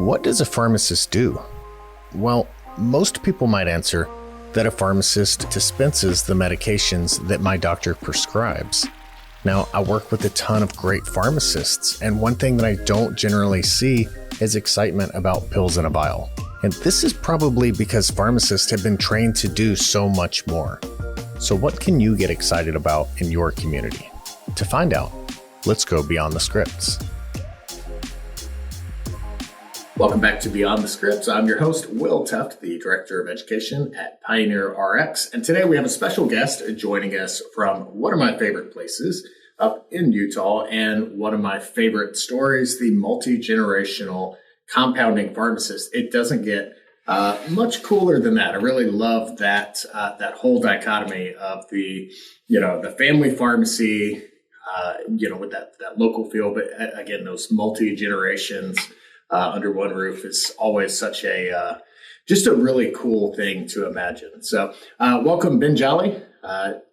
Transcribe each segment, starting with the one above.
What does a pharmacist do? Well, most people might answer that a pharmacist dispenses the medications that my doctor prescribes. Now, I work with a ton of great pharmacists, and one thing that I don't generally see is excitement about pills in a vial. And this is probably because pharmacists have been trained to do so much more. So what can you get excited about in your community? To find out, let's go beyond the scripts. Welcome back to Beyond the Scripts. I'm your host, Will Tuft, the Director of Education at PioneerRx. And today we have a special guest joining us from one of my favorite places up in Utah and one of my favorite stories, the multi-generational compounding pharmacist. It doesn't get much cooler than that. I really love that whole dichotomy of the family pharmacy, with that local feel, but again, those multi-generations under one roof is always such just a really cool thing to imagine. So welcome, Ben Jolley.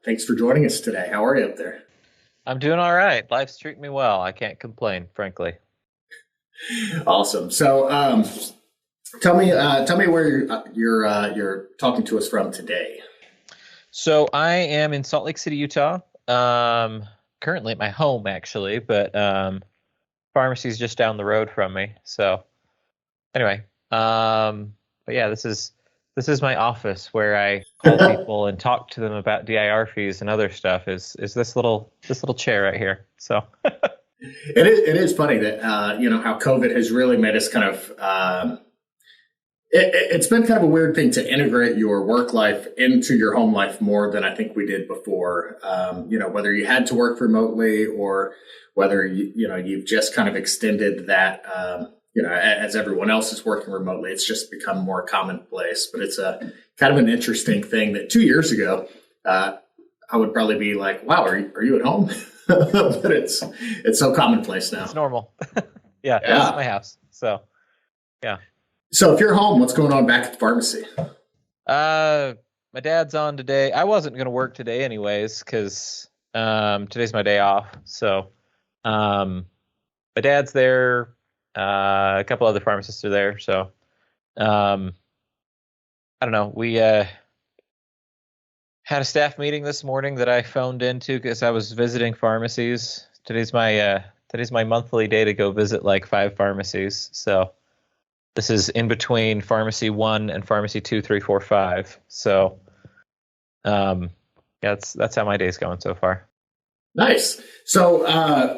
Thanks for joining us today. How are you up there? I'm doing all right. Life's treating me well. I can't complain, frankly. Awesome. So tell me where you're talking to us from today. So I am in Salt Lake City, Utah. Currently at my home, actually, but pharmacy's just down the road from me. So anyway, but yeah, this is my office where I call people and talk to them about DIR fees and other stuff. Is this little chair right here? So it is funny that how COVID has really made us kind of it's been kind of a weird thing to integrate your work life into your home life more than I think we did before. Whether you had to work remotely or whether you've just kind of extended that, as everyone else is working remotely, it's just become more commonplace. But it's a kind of an interesting thing that 2 years ago, I would probably be like, "Wow, are you at home?" But it's so commonplace now. It's normal. Yeah, this is my house. So, yeah. So if you're home, what's going on back at the pharmacy? My dad's on today. I wasn't going to work today anyways, because today's my day off. So my dad's there. A couple other pharmacists are there. So I don't know. We had a staff meeting this morning that I phoned into because I was visiting pharmacies. Today's my monthly day to go visit like 5 pharmacies. So this is in between pharmacy 1 and pharmacy 2, 3, 4, 5. So, that's how my day's going so far. Nice. So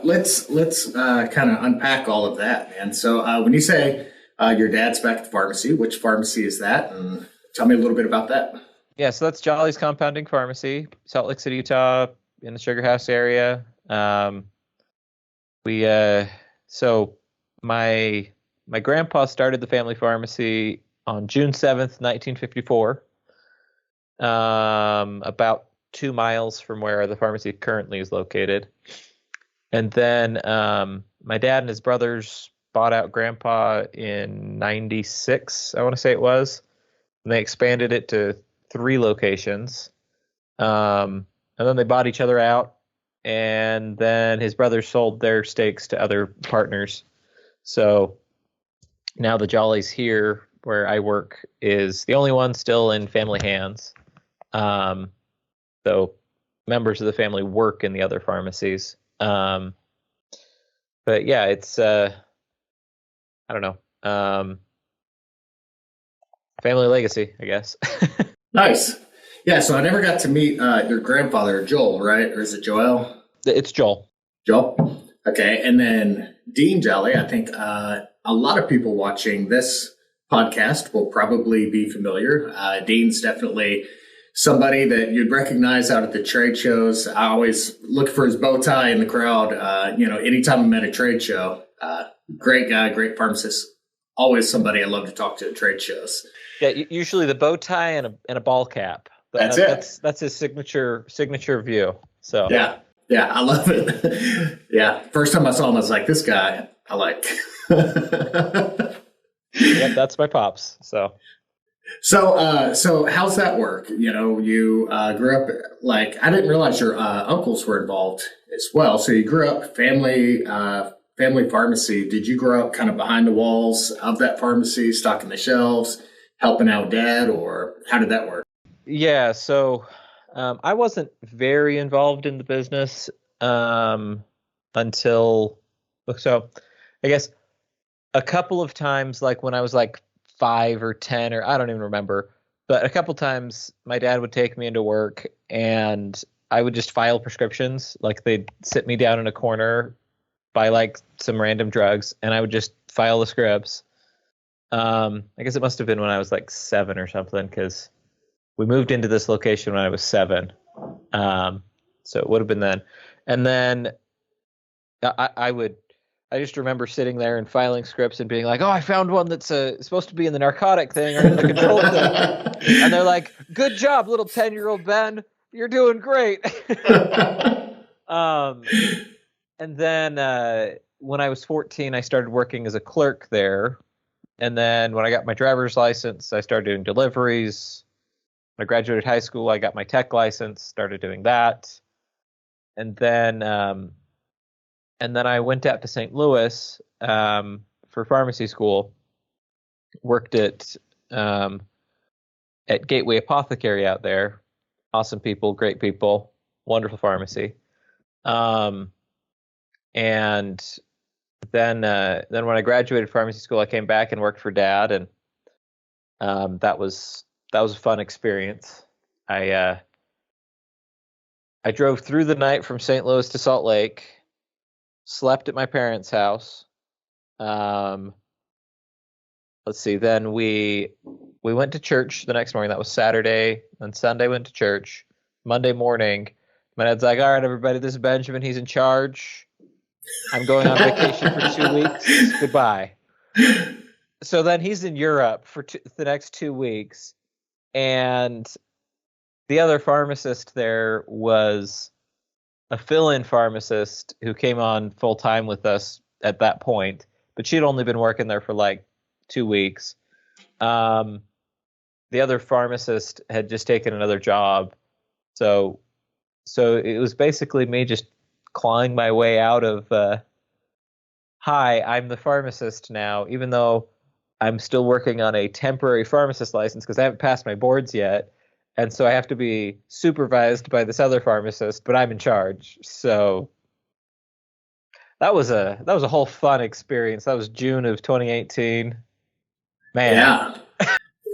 let's kind of unpack all of that, man. So when you say your dad's back at the pharmacy, which pharmacy is that? And tell me a little bit about that. Yeah, so that's Jolly's Compounding Pharmacy, Salt Lake City, Utah, in the Sugar House area. My grandpa started the family pharmacy on June 7th, 1954, about 2 miles from where the pharmacy currently is located. And then my dad and his brothers bought out grandpa in 96, I want to say it was. And they expanded it to 3 locations. And then they bought each other out. And then his brothers sold their stakes to other partners. So now the Jolleys here, where I work, is the only one still in family hands. Though members of the family work in the other pharmacies. But yeah, it's I don't know. Family legacy, I guess. Nice. Yeah, so I never got to meet your grandfather, Joel, right? Or is it Joel? It's Joel. Joel? Okay, and then Dean Jolley, I think a lot of people watching this podcast will probably be familiar. Dean's definitely somebody that you'd recognize out at the trade shows. I always look for his bow tie in the crowd. Anytime I'm at a trade show, great guy, great pharmacist. Always somebody I love to talk to at trade shows. Yeah, usually the bow tie and a ball cap. That's it. That's his signature view. So yeah, I love it. Yeah, first time I saw him, I was like, this guy I like. Yep, that's my pops. So how's that work? You grew up, like, I didn't realize your uncles were involved as well. So you grew up family family pharmacy. Did you grow up kind of behind the walls of that pharmacy, stocking the shelves, helping out dad, or how did that work? Yeah, so I wasn't very involved in the business until, so I guess a couple of times, like when I was like 5 or 10, or I don't even remember, but a couple times my dad would take me into work and I would just file prescriptions. Like they'd sit me down in a corner, buy like some random drugs, and I would just file the scripts. I guess it must have been when I was like 7 or something, because we moved into this location when I was 7. So it would have been then. And then I just remember sitting there and filing scripts and being like, oh, I found one that's supposed to be in the narcotic thing or in the control thing. And they're like, good job, little 10-year-old Ben. You're doing great. And then when I was 14, I started working as a clerk there. And then when I got my driver's license, I started doing deliveries. When I graduated high school, I got my tech license, started doing that. And then I went out to St. Louis for pharmacy school. Worked at Gateway Apothecary out there. Awesome people, great people, wonderful pharmacy. And then when I graduated pharmacy school, I came back and worked for Dad, and that was a fun experience. I drove through the night from St. Louis to Salt Lake, slept at my parents' house. Let's see. Then we went to church the next morning. That was Saturday. And Sunday went to church. Monday morning, my dad's like, all right, everybody, this is Benjamin. He's in charge. I'm going on vacation for 2 weeks. Goodbye. So then he's in Europe for the next 2 weeks. And the other pharmacist there was a fill-in pharmacist who came on full-time with us at that point. But she'd only been working there for like 2 weeks. The other pharmacist had just taken another job. So it was basically me just clawing my way out of, hi, I'm the pharmacist now, even though I'm still working on a temporary pharmacist license because I haven't passed my boards yet. And so I have to be supervised by this other pharmacist, but I'm in charge. So that was a whole fun experience. That was June of 2018. Man. Yeah.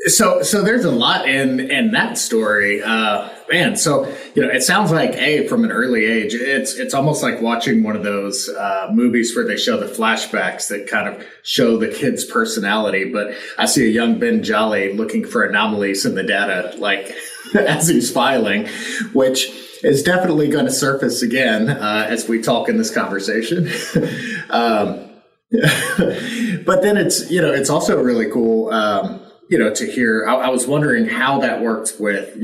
So there's a lot in that story, man. So it sounds like from an early age, it's almost like watching one of those movies where they show the flashbacks that kind of show the kid's personality. But I see a young Ben Jolley looking for anomalies in the data, like as he's filing, which is definitely going to surface again as we talk in this conversation. But then it's also really cool. To hear, I was wondering how that works with,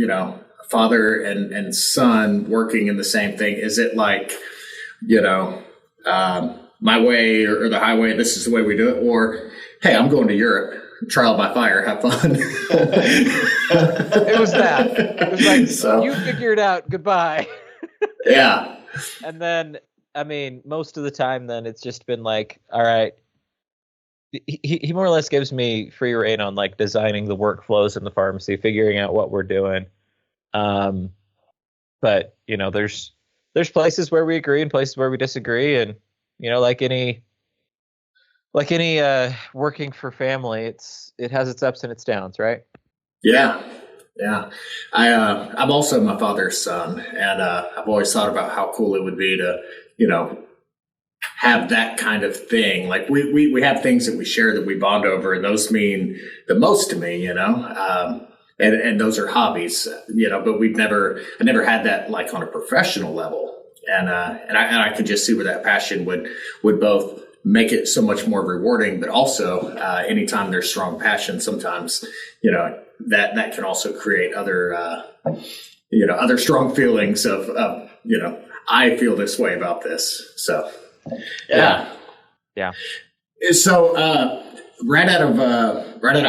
father and son working in the same thing. Is it like, my way or the highway, this is the way we do it? Or, hey, I'm going to Europe, trial by fire, have fun. It was that. It was like, you figure it out, goodbye. Yeah. And then, I mean, most of the time then it's just been like, all right, he more or less gives me free rein on like designing the workflows in the pharmacy, figuring out what we're doing. But there's places where we agree and places where we disagree, and like any working for family, it has its ups and its downs, right? Yeah. I'm also my father's son, and I've always thought about how cool it would be to have that kind of thing. Like we have things that we share that we bond over, and those mean the most to me, and those are hobbies, but I never had that like on a professional level. And I could just see where that passion would both make it so much more rewarding, but also anytime there's strong passion, sometimes, that can also create other strong feelings of I feel this way about this. So, yeah. So, right out of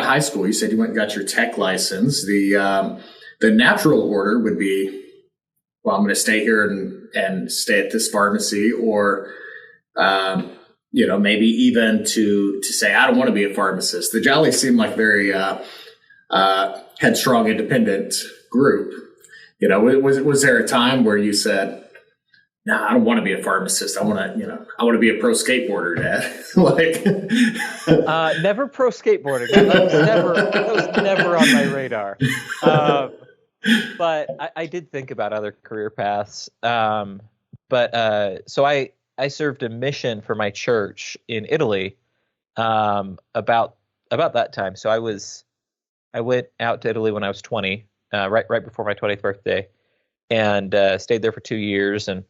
high school, you said you went and got your tech license. The natural order would be, well, I'm going to stay here and stay at this pharmacy, or, maybe even to say, I don't want to be a pharmacist. The Jolleys seem like very headstrong, independent group. Was there a time where you said, no, I don't want to be a pharmacist. I want to be a pro skateboarder, Dad. Never pro skateboarding. That was never on my radar. But I did think about other career paths. So I served a mission for my church in Italy about that time. So I went out to Italy when I was 20, right before my 20th birthday, and stayed there for 2 years and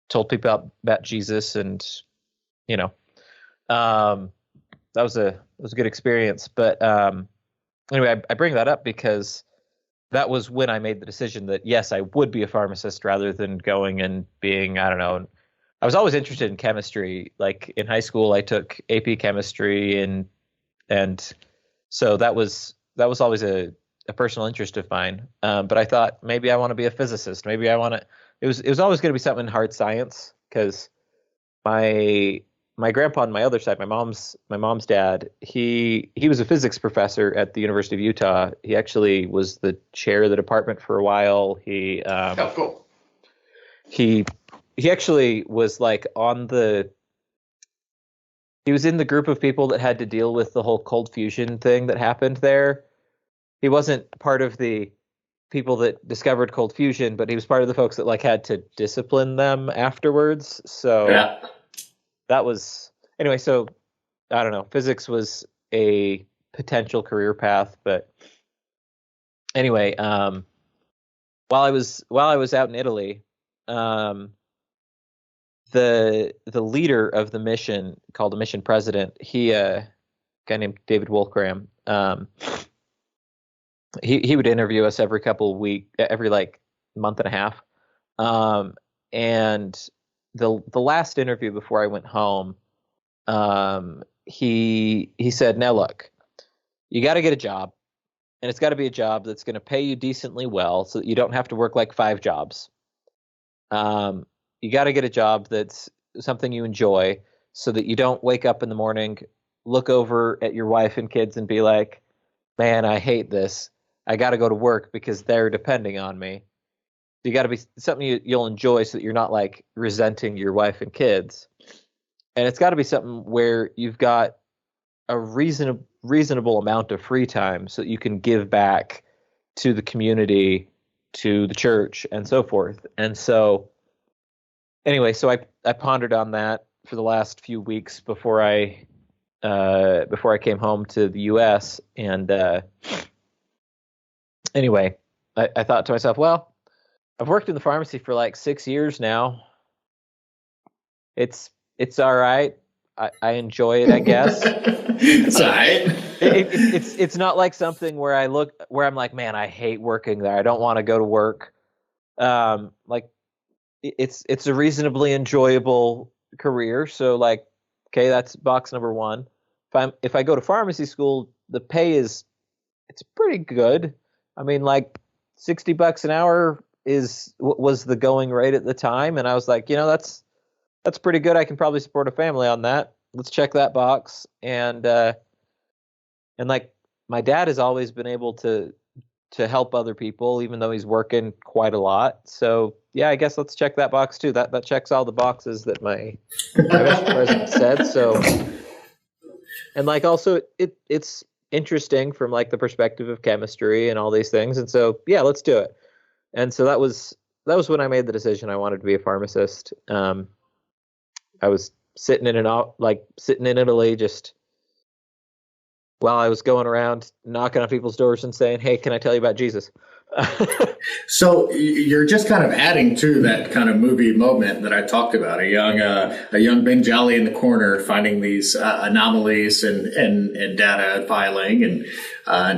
told people about Jesus, and that was a good experience. But anyway, I bring that up because that was when I made the decision that yes, I would be a pharmacist rather than going and being, I don't know. I was always interested in chemistry. Like in high school, I took AP chemistry, and so that was always a personal interest of mine. But I thought maybe I want to be a physicist. Maybe I want to. It was always going to be something in hard science, because my grandpa on my other side, my mom's dad, he was a physics professor at the University of Utah. He actually was the chair of the department for a while. Cool. He actually was like he was in the group of people that had to deal with the whole cold fusion thing that happened there. He wasn't part of the people that discovered cold fusion, but he was part of the folks that like had to discipline them afterwards. So yeah. That was anyway. So I don't know. Physics was a potential career path, but anyway, while I was out in Italy, the leader of the mission, called the mission president, a guy named David Wolfgram, he would interview us every couple of weeks, every like month and a half, and the last interview before I went home, he said, now look, you got to get a job, and it's got to be a job that's going to pay you decently well so that you don't have to work like 5 jobs. You got to get a job that's something you enjoy so that you don't wake up in the morning, look over at your wife and kids and be like, man, I hate this. I got to go to work because they're depending on me. You got to be something you'll enjoy so that you're not like resenting your wife and kids. And it's got to be something where you've got a reasonable amount of free time so that you can give back to the community, to the church, and so forth. And so anyway, so I pondered on that for the last few weeks before I came home to the US. And anyway, I thought to myself, well, I've worked in the pharmacy for like 6 years now. It's all right. I enjoy it, I guess. It's all right. It's not like something where I'm like, man, I hate working there. I don't want to go to work. Like it's a reasonably enjoyable career. So like, okay, that's box number one. If I go to pharmacy school, the pay it's pretty good. I mean, like $60 an hour was the going rate at the time, and I was like, that's pretty good. I can probably support a family on that. Let's check that box. And like my dad has always been able to help other people, even though he's working quite a lot. So yeah, I guess let's check that box too. That checks all the boxes that my president said. So, and like also it's interesting from like the perspective of chemistry and all these things. And so yeah, let's do it. And so that was when I made the decision I wanted to be a pharmacist. I was sitting in Italy, just while I was going around knocking on people's doors and saying, "Hey, can I tell you about Jesus?" So you're just kind of adding to that kind of movie moment that I talked about, a young Ben Jolley in the corner finding these anomalies and data filing, and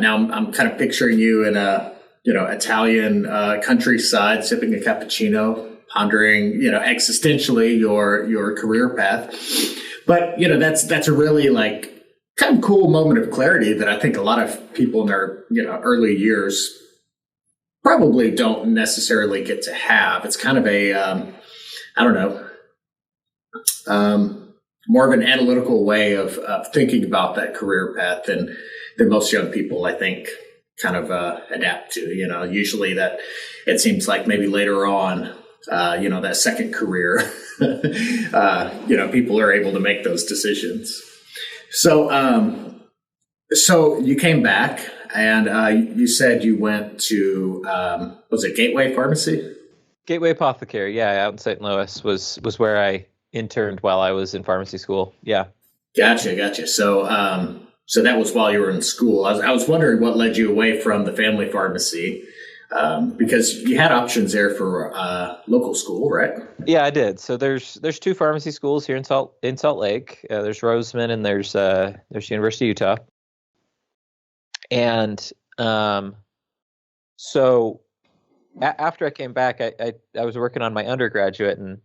now I'm kind of picturing you in a Italian countryside sipping a cappuccino, pondering existentially your career path. But that's a really like kind of cool moment of clarity that I think a lot of people in their early years probably don't necessarily get to have. It's kind of a I don't know. more of an analytical way of thinking about that career path than most young people, I think, kind of adapt to. Usually that it seems like maybe later on, that second career, people are able to make those decisions. So you came back and you said you went to, was it Gateway Pharmacy? Gateway Apothecary, yeah, out in St. Louis was where I interned while I was in pharmacy school. Yeah. Gotcha. So that was while you were in school. I was wondering what led you away from the family pharmacy, because you had options there for local school, right? Yeah, I did. So there's two pharmacy schools here in Salt Lake. There's Roseman and there's University of Utah. And so after I came back, I was working on my undergraduate, and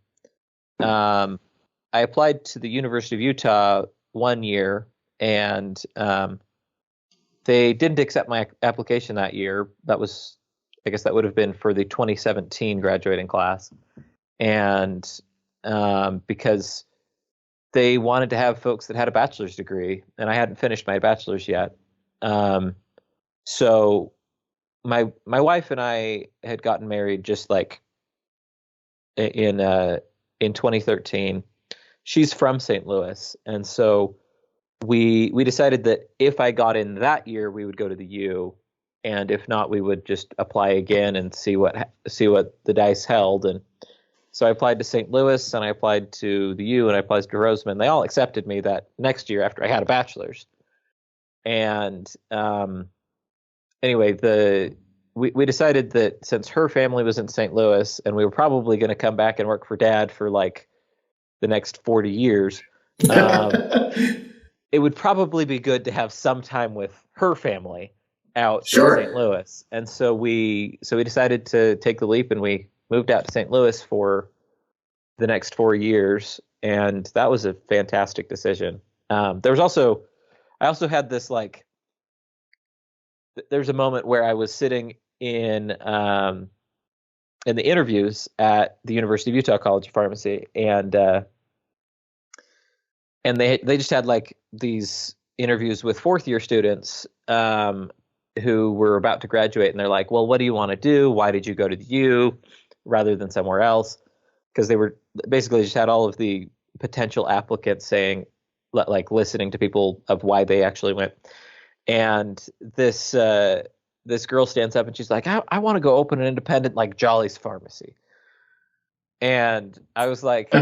I applied to the University of Utah one year, and they didn't accept my application that year. I guess that would have been for the 2017 graduating class. And because they wanted to have folks that had a bachelor's degree, and I hadn't finished my bachelor's yet. So my wife and I had gotten married just like in 2013. She's from St. Louis, and so we decided that if I got in that year, we would go to the U, and if not, we would just apply again and see what the dice held. And so I applied to St. Louis, and I applied to the U, and I applied to Roseman. They all accepted me that next year after I had a bachelor's. And anyway, we decided that since her family was in St. Louis and we were probably going to come back and work for Dad for like the next 40 years, it would probably be good to have some time with her family out in St. Louis. And so we decided to take the leap, and we moved out to St. Louis for the next 4 years. And that was a fantastic decision. I also had this there's a moment where I was sitting in the interviews at the University of Utah College of Pharmacy, and they just had like these interviews with fourth year students who were about to graduate, and they're like, well, what do you want to do? Why did you go to the U rather than somewhere else? Because they were basically just had all of the potential applicants saying, like, listening to people of why they actually went. And this girl stands up and she's like, I want to go open an independent like Jolleys pharmacy. And I was like,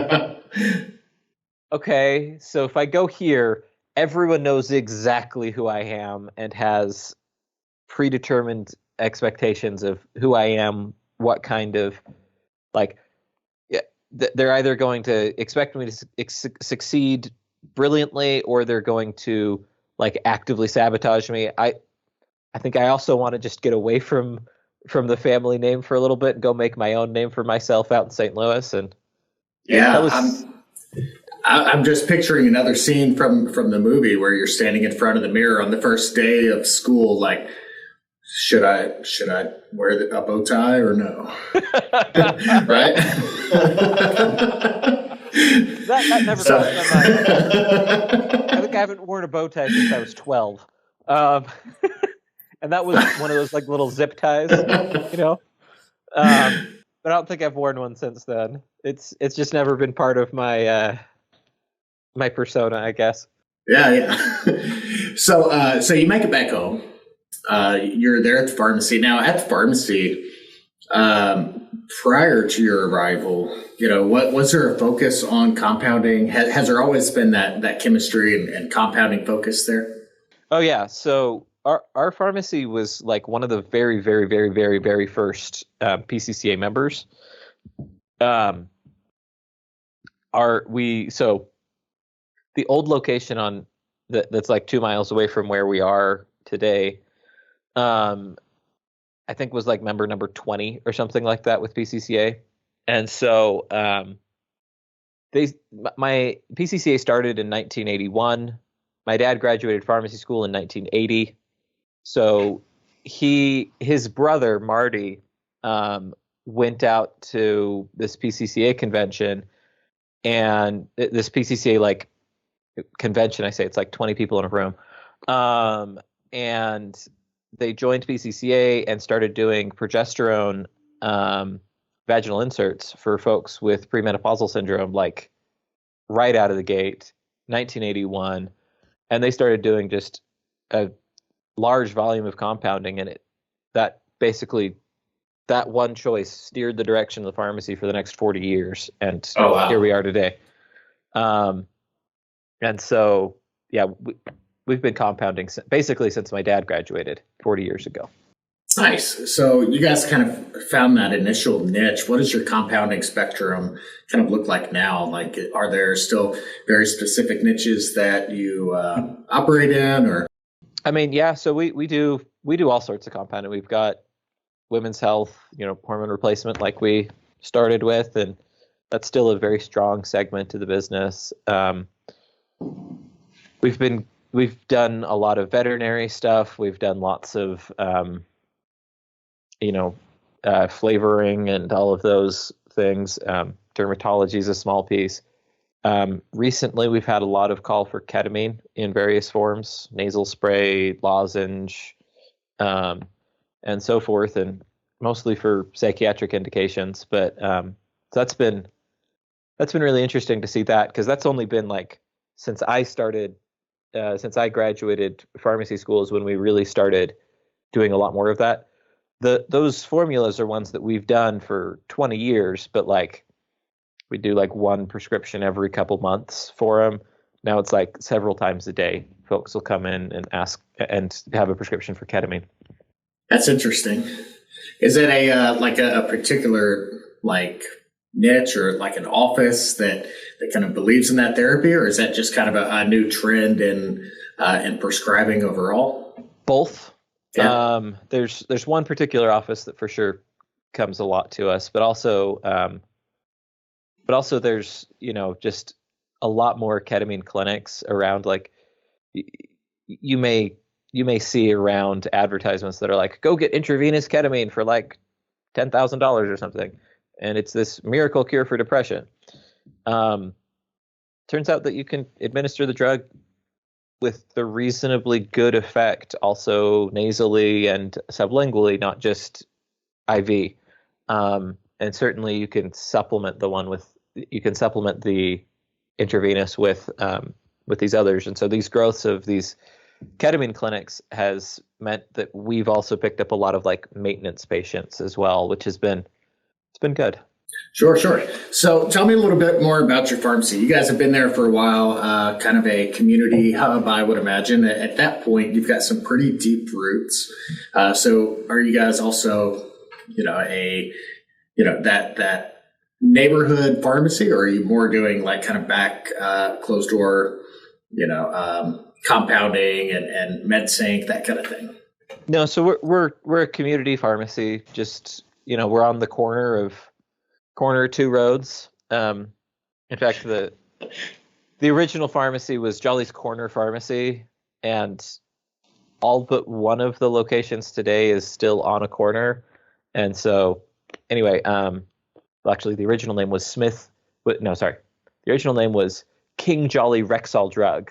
okay, so if I go here, everyone knows exactly who I am and has predetermined expectations of who I am, what kind of they're either going to expect me to succeed brilliantly, or they're going to like actively sabotage me. I think I also want to just get away from the family name for a little bit and go make my own name for myself out in St. Louis. And I'm just picturing another scene from the movie where you're standing in front of the mirror on the first day of school, like, should I wear a bow tie or no? Right? that never crossed my mind. I think I haven't worn a bow tie since I was 12. And that was one of those like little zip ties, you know. But I don't think I've worn one since then. It's just never been part of my my persona, I guess. Yeah. So you make it back home. You're there at the pharmacy. Now, at the pharmacy, prior to your arrival, what was there a focus on compounding? Has there always been that chemistry and compounding focus there? Oh yeah. So our pharmacy was like one of the very, very, very, very, very first PCCA members. So the old location that's like 2 miles away from where we are today, I think was like member number 20 or something like that with PCCA. And so my PCCA started in 1981. My dad graduated pharmacy school in 1980. So his brother Marty went out to this PCCA convention, and this PCCA like convention. I say it's like 20 people in a room. And they joined PCCA and started doing progesterone vaginal inserts for folks with premenopausal syndrome, like right out of the gate, 1981. And they started doing just a large volume of compounding, and that one choice steered the direction of the pharmacy for the next 40 years. And Oh, wow. Here we are today. And so, yeah, we've been compounding basically since my dad graduated 40 years ago. Nice. So you guys kind of found that initial niche. What does your compounding spectrum kind of look like now? Like, are there still very specific niches that you operate in, or? I mean, yeah. So we do all sorts of compounding. We've got women's health, hormone replacement, like we started with, and that's still a very strong segment of the business. We've done a lot of veterinary stuff. We've done lots of flavoring and all of those things. Dermatology is a small piece. Recently, we've had a lot of call for ketamine in various forms, nasal spray, lozenge, and so forth, and mostly for psychiatric indications. But so that's been really interesting to see that, because that's only been like since I graduated pharmacy school is when we really started doing a lot more of that. Those formulas are ones that we've done for 20 years, but like we do like one prescription every couple months for them. Now it's like several times a day. Folks will come in and ask and have a prescription for ketamine. That's interesting. Is it a particular like niche or like an office that kind of believes in that therapy, or is that just kind of a new trend in prescribing overall? Both. Yeah. There's one particular office that for sure comes a lot to us, but also there's just a lot more ketamine clinics around. Like you may see around advertisements that are like, go get intravenous ketamine for like $10,000 or something, and it's this miracle cure for depression. Turns out that you can administer the drug with the reasonably good effect also nasally and sublingually, not just IV. And certainly you can supplement the intravenous with these others. And so these growths of these ketamine clinics has meant that we've also picked up a lot of like maintenance patients as well, which it's been good. Sure. So tell me a little bit more about your pharmacy. You guys have been there for a while, kind of a community hub, I would imagine. At that point, you've got some pretty deep roots. So are you guys also, that neighborhood pharmacy, or are you more doing like kind of back closed door, compounding and med sync, that kind of thing? No, so we're a community pharmacy. Just we're on the corner of two roads. In fact, the original pharmacy was Jolley's Corner Pharmacy, and all but one of the locations today is still on a corner. And so, anyway, actually, the original name was the original name was King Jolley Rexall Drug.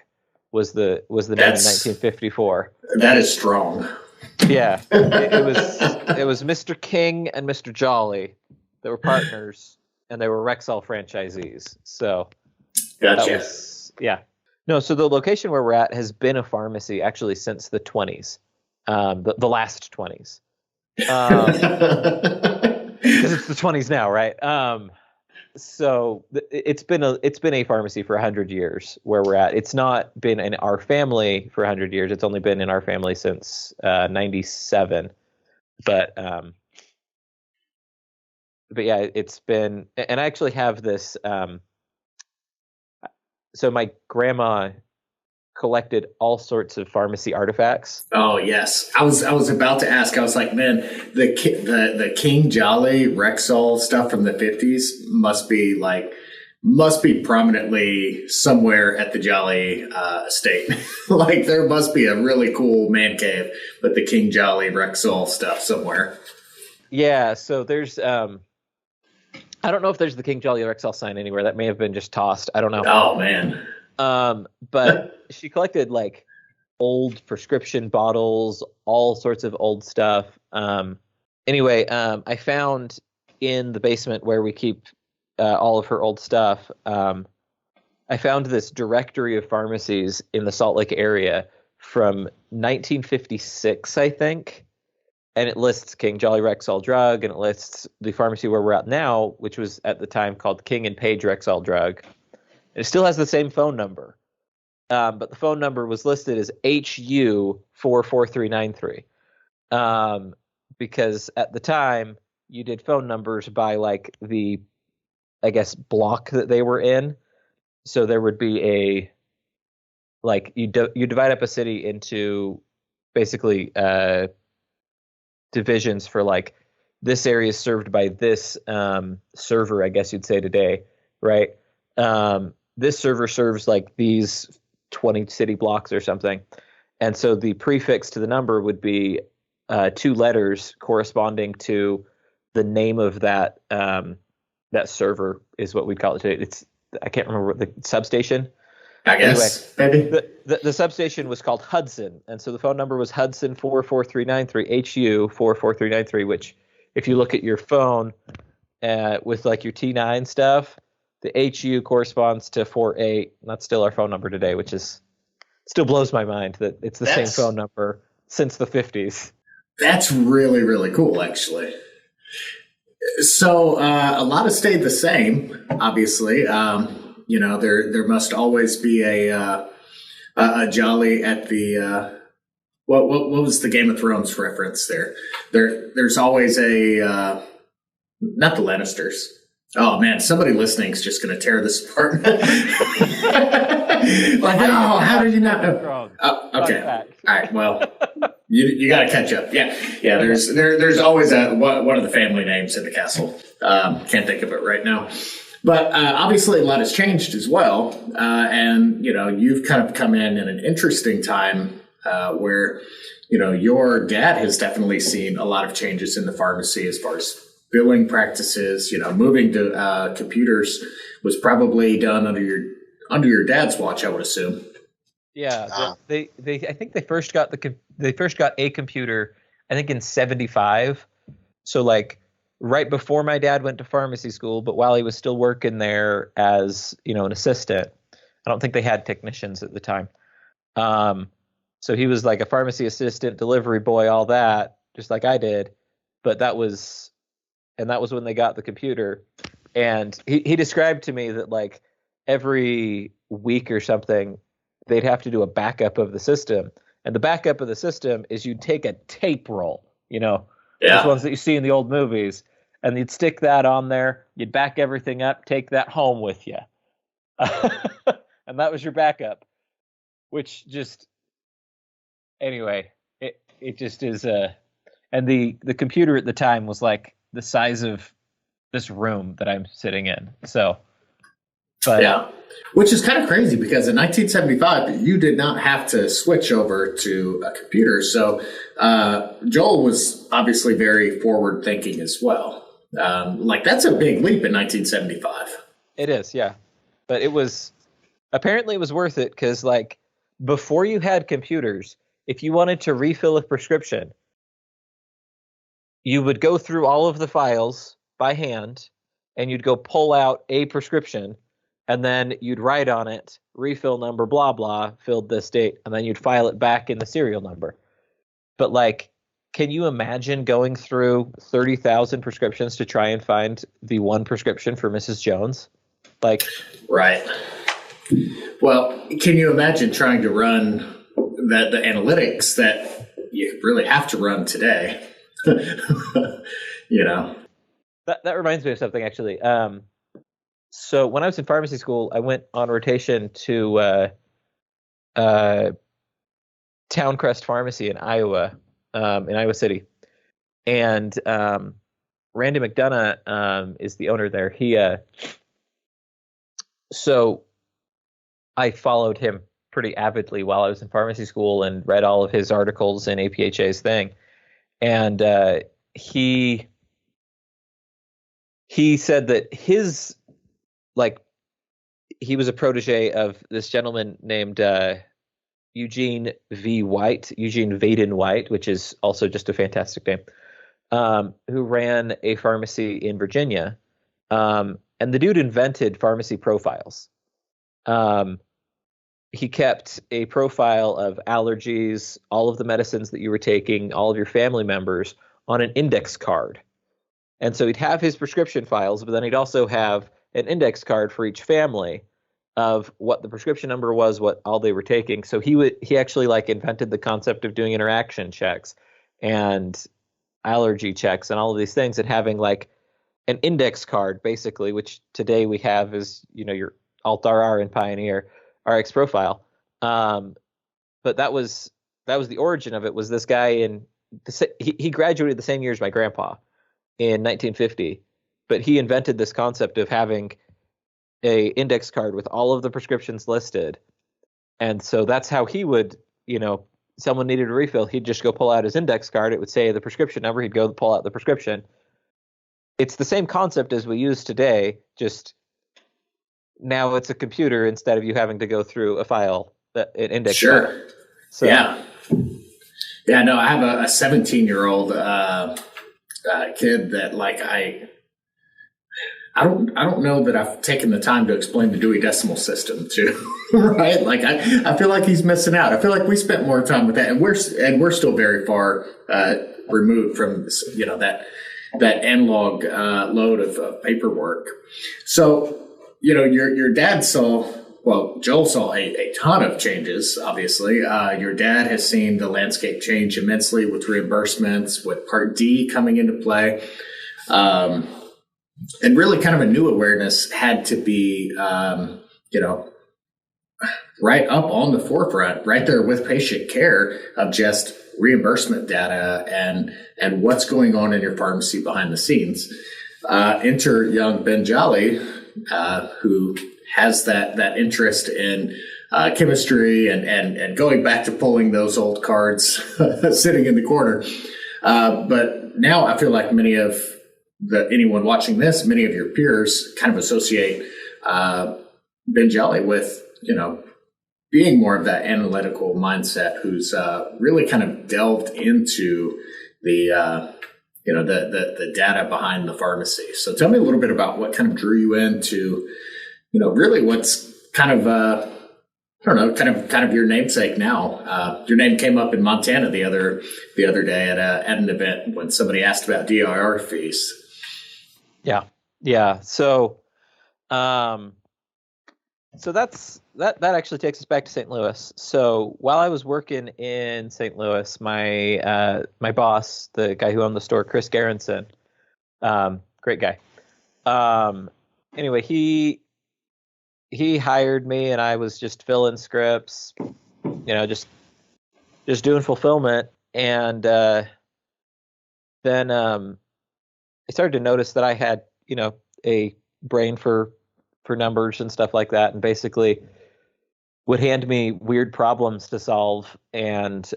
Was the name in 1954? That is strong. Yeah, it was Mr. King and Mr. Jolley that were partners, and they were Rexall franchisees. So Gotcha. No, so the location where we're at has been a pharmacy actually since the 20s, the last 20s. Because it's the 20s now, right? So it's been a pharmacy for 100 years where we're at. It's not been in our family for 100 years. It's only been in our family since 97. But yeah, it's been, and I actually have this. So my grandma collected all sorts of pharmacy artifacts. Oh yes, I was about to ask. I was like, man, the King Jolley Rexall stuff from the 50s must be prominently somewhere at the Jolley estate. Like there must be a really cool man cave with the King Jolley Rexall stuff somewhere. Yeah, so there's I don't know if there's the King Jolley Rexall sign anywhere. That may have been just tossed. I don't know. Oh man. But she collected like old prescription bottles, all sorts of old stuff. Anyway, I found in the basement where we keep all of her old stuff. I found this directory of pharmacies in the Salt Lake area from 1956, I think. And it lists King, Jolley, Rexall Drug, and it lists the pharmacy where we're at now, which was at the time called King and Page Rexall Drug. It still has the same phone number, but the phone number was listed as HU44393, because at the time you did phone numbers by like the, I guess, block that they were in. So there would be you divide up a city into basically divisions for like this area is served by this server, I guess you'd say today, right? This server serves like these 20 city blocks or something. And so the prefix to the number would be 2 letters corresponding to the name of that that server is what we'd call it today. I can't remember what the substation. I guess anyway, maybe the substation was called Hudson, and so the phone number was Hudson 44393 HU 44393. Which, if you look at your phone with like your T9 stuff, the HU corresponds to 48. That's still our phone number today, which is still blows my mind that it's the same phone number since the 50s. That's really, really cool, actually. So a lot has stayed the same, obviously. There must always be a Jolley at the what was the Game of Thrones reference there? There's always a not the Lannisters. Oh man, somebody listening is just going to tear this apart. Like, oh, how did you not know? Okay, all right. Well, you got to catch up. Yeah. There's always one of the family names in the castle. Can't think of it right now. But obviously, a lot has changed as well, and you've kind of come in an interesting time where your dad has definitely seen a lot of changes in the pharmacy as far as billing practices. Moving to computers was probably done under your dad's watch, I would assume. Yeah, they I think they first got a computer, I think in 75. So like right before my dad went to pharmacy school, but while he was still working there as, an assistant. I don't think they had technicians at the time. So he was like a pharmacy assistant, delivery boy, all that, just like I did. But that was when they got the computer. And he described to me that like every week or something, they'd have to do a backup of the system. And the backup of the system is you'd take a tape roll, those ones that you see in the old movies, and you'd stick that on there. You'd back everything up, take that home with you. And that was your backup, which just, anyway, it just is and the computer at the time was like the size of this room that I'm sitting in. So, but yeah, which is kind of crazy because in 1975 you did not have to switch over to a computer. So Joel was obviously very forward thinking as well. That's a big leap in 1975. It is, yeah. But apparently it was worth it because like before you had computers, if you wanted to refill a prescription, you would go through all of the files by hand and you'd go pull out a prescription and then you'd write on it, refill number, blah, blah, filled this date, and then you'd file it back in the serial number. But like, can you imagine going through 30,000 prescriptions to try and find the one prescription for Mrs. Jones? Like, right. Well, can you imagine trying to run the analytics that you really have to run today? That reminds me of something actually. So when I was in pharmacy school, I went on rotation to Towncrest Pharmacy in Iowa City, and Randy McDonough is the owner there. So I followed him pretty avidly while I was in pharmacy school and read all of his articles in APHA's thing, and he said that his he was a protege of this gentleman named Eugene Vaden White, which is also just a fantastic name, who ran a pharmacy in Virginia. And the dude invented pharmacy profiles. He kept a profile of allergies, all of the medicines that you were taking, all of your family members on an index card. And so he'd have his prescription files, but then he'd also have an index card for each family of what the prescription number was, what all they were taking. So he actually like invented the concept of doing interaction checks and allergy checks and all of these things, and having like an index card basically, which today we have is, your Alt-RR and PioneerRx profile. But that was the origin of it. Was this guy he graduated the same year as my grandpa in 1950, but he invented this concept of having a index card with all of the prescriptions listed. And so that's how he would, someone needed a refill, he'd just go pull out his index card. It would say the prescription number. He'd go pull out the prescription. It's the same concept as we use today, just now it's a computer instead of you having to go through a file, an index Sure. file. So, Yeah, no, I have a 17-year-old kid that I don't know that I've taken the time to explain the Dewey Decimal System to, right? Like I feel like he's missing out. I feel like we spent more time with that, and we're still very far removed from that analog load of paperwork. So your dad Joel saw a ton of changes. Obviously, your dad has seen the landscape change immensely with reimbursements, with Part D coming into play. And really kind of a new awareness had to be, right up on the forefront, right there with patient care, of just reimbursement data and what's going on in your pharmacy behind the scenes. Enter young Ben Jolley, who has that interest in chemistry and going back to pulling those old cards sitting in the corner. But now I feel like anyone watching this, many of your peers kind of associate Ben Jolley with, being more of that analytical mindset, who's really kind of delved into the data behind the pharmacy. So tell me a little bit about what kind of drew you into, really what's kind of, kind of your namesake now. Your name came up in Montana the other day at an event when somebody asked about DIR fees. Yeah. So, so that actually takes us back to St. Louis. So while I was working in St. Louis, my boss, the guy who owned the store, Chris Gerritsen, great guy. Anyway, he hired me, and I was just filling scripts, just doing fulfillment, and then I started to notice that I had, a brain for numbers and stuff like that, and basically would hand me weird problems to solve. And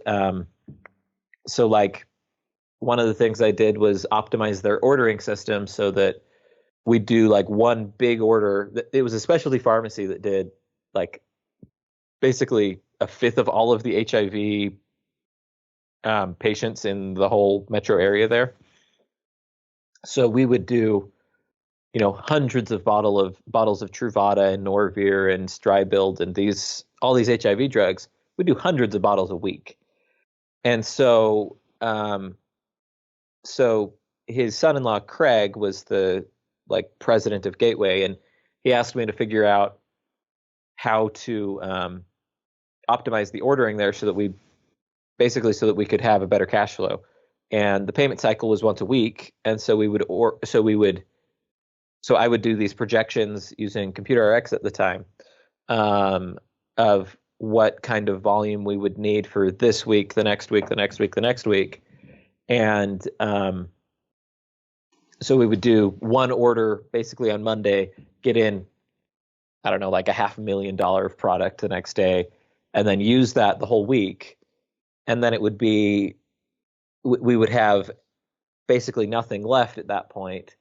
so like one of the things I did was optimize their ordering system so that we do like one big order. It was a specialty pharmacy that did like basically a fifth of all of the HIV patients in the whole metro area there. So we would do, hundreds of bottles of Truvada and Norvir and Stribild and all these HIV drugs. We do hundreds of bottles a week. And so, so his son-in-law Craig was the president of Gateway, and he asked me to figure out how to optimize the ordering there so that we could have a better cash flow. And the payment cycle was once a week, and so I would do these projections using PomputerRx at the time of what kind of volume we would need for this week, the next week, the next week, the next week. And so we would do one order basically on Monday, get in, I don't know, like $500,000 of product the next day, and then use that the whole week. And then it would be, we would have basically nothing left at that point.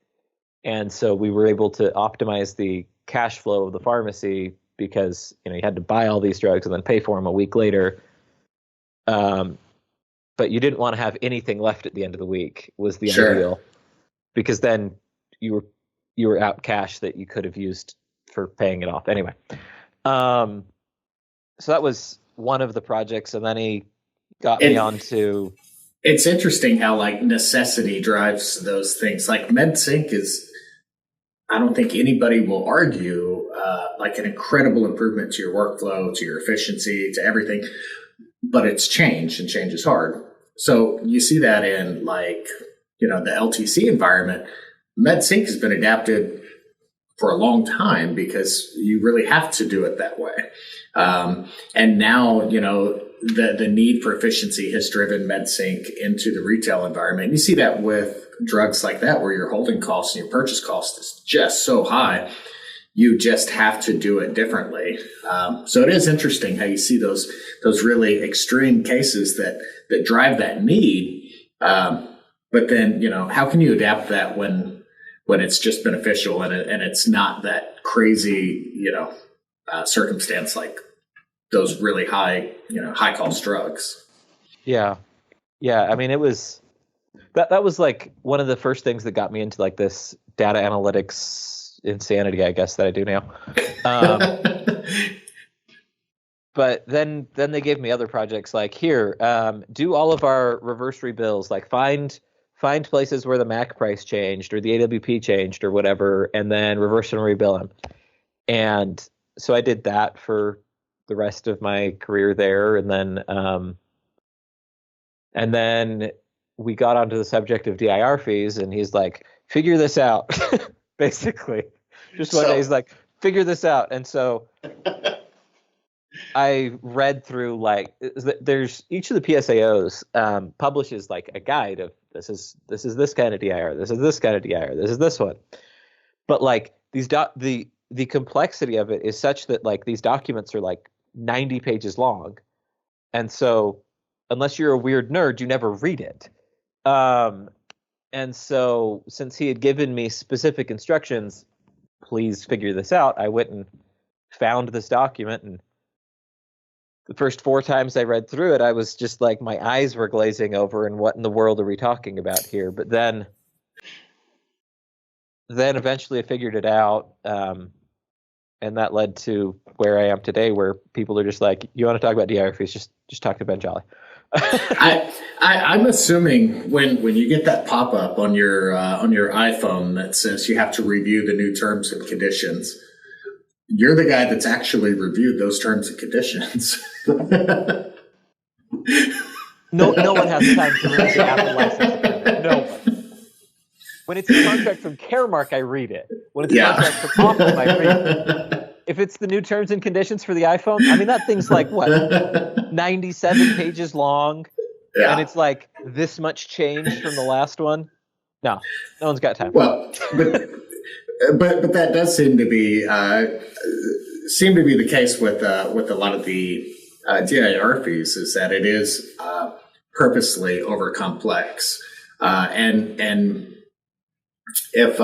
And so we were able to optimize the cash flow of the pharmacy because, you had to buy all these drugs and then pay for them a week later. But you didn't want to have anything left at the end of the week was the ideal, because then you were out cash that you could have used for paying it off anyway. So that was one of the projects, and then he got me onto. It's interesting how like necessity drives those things. Like MedSync is, I don't think anybody will argue, like an incredible improvement to your workflow, to your efficiency, to everything. But it's change, and change is hard. So you see that in like, the LTC environment. MedSync has been adapted for a long time because you really have to do it that way. And now, the need for efficiency has driven MedSync into the retail environment. And you see that with drugs like that, where your holding costs and your purchase cost is just so high. You just have to do it differently. So it is interesting how you see those really extreme cases that drive that need. But then, how can you adapt that when it's just beneficial and it's not that crazy, circumstance like those really high cost drugs? Yeah. I mean, it was that was like one of the first things that got me into like this data analytics insanity, I guess, that I do now. But then they gave me other projects like, here, do all of our reverse rebills, like find places where the MAC price changed or the AWP changed or whatever, and then reverse and rebill them. And so I did that for the rest of my career there. And then we got onto the subject of DIR fees, and he's like, figure this out. Basically, just one day he's like, figure this out. And so I read through, like, there's each of the PSAOs publishes like a guide of this is this kind of DIR, this is this kind of DIR, this is this one. But like the complexity of it is such that like these documents are like 90 pages long, and so unless you're a weird nerd, you never read it. And so since he had given me specific instructions, please figure this out, I went and found this document. And the first 4 times I read through it, I was just like, my eyes were glazing over, and what in the world are we talking about here? But then eventually I figured it out. And that led to where I am today, where people are just like, you want to talk about DIR fees, just talk to Ben Jolley. I'm assuming when you get that pop up on your iPhone that says you have to review the new terms and conditions, you're the guy that's actually reviewed those terms and conditions. No one has time to read the Apple license agreement. No one. When it's a contract from Caremark, I read it. When it's a contract from Optum, I read it. If it's the new terms and conditions for the iPhone, I mean, that thing's like, what, 97 pages long? Yeah. And it's like this much change from the last one? No one's got time. Well, but that does seem to be the case with a lot of the DIR fees, is that it is purposely over complex, and if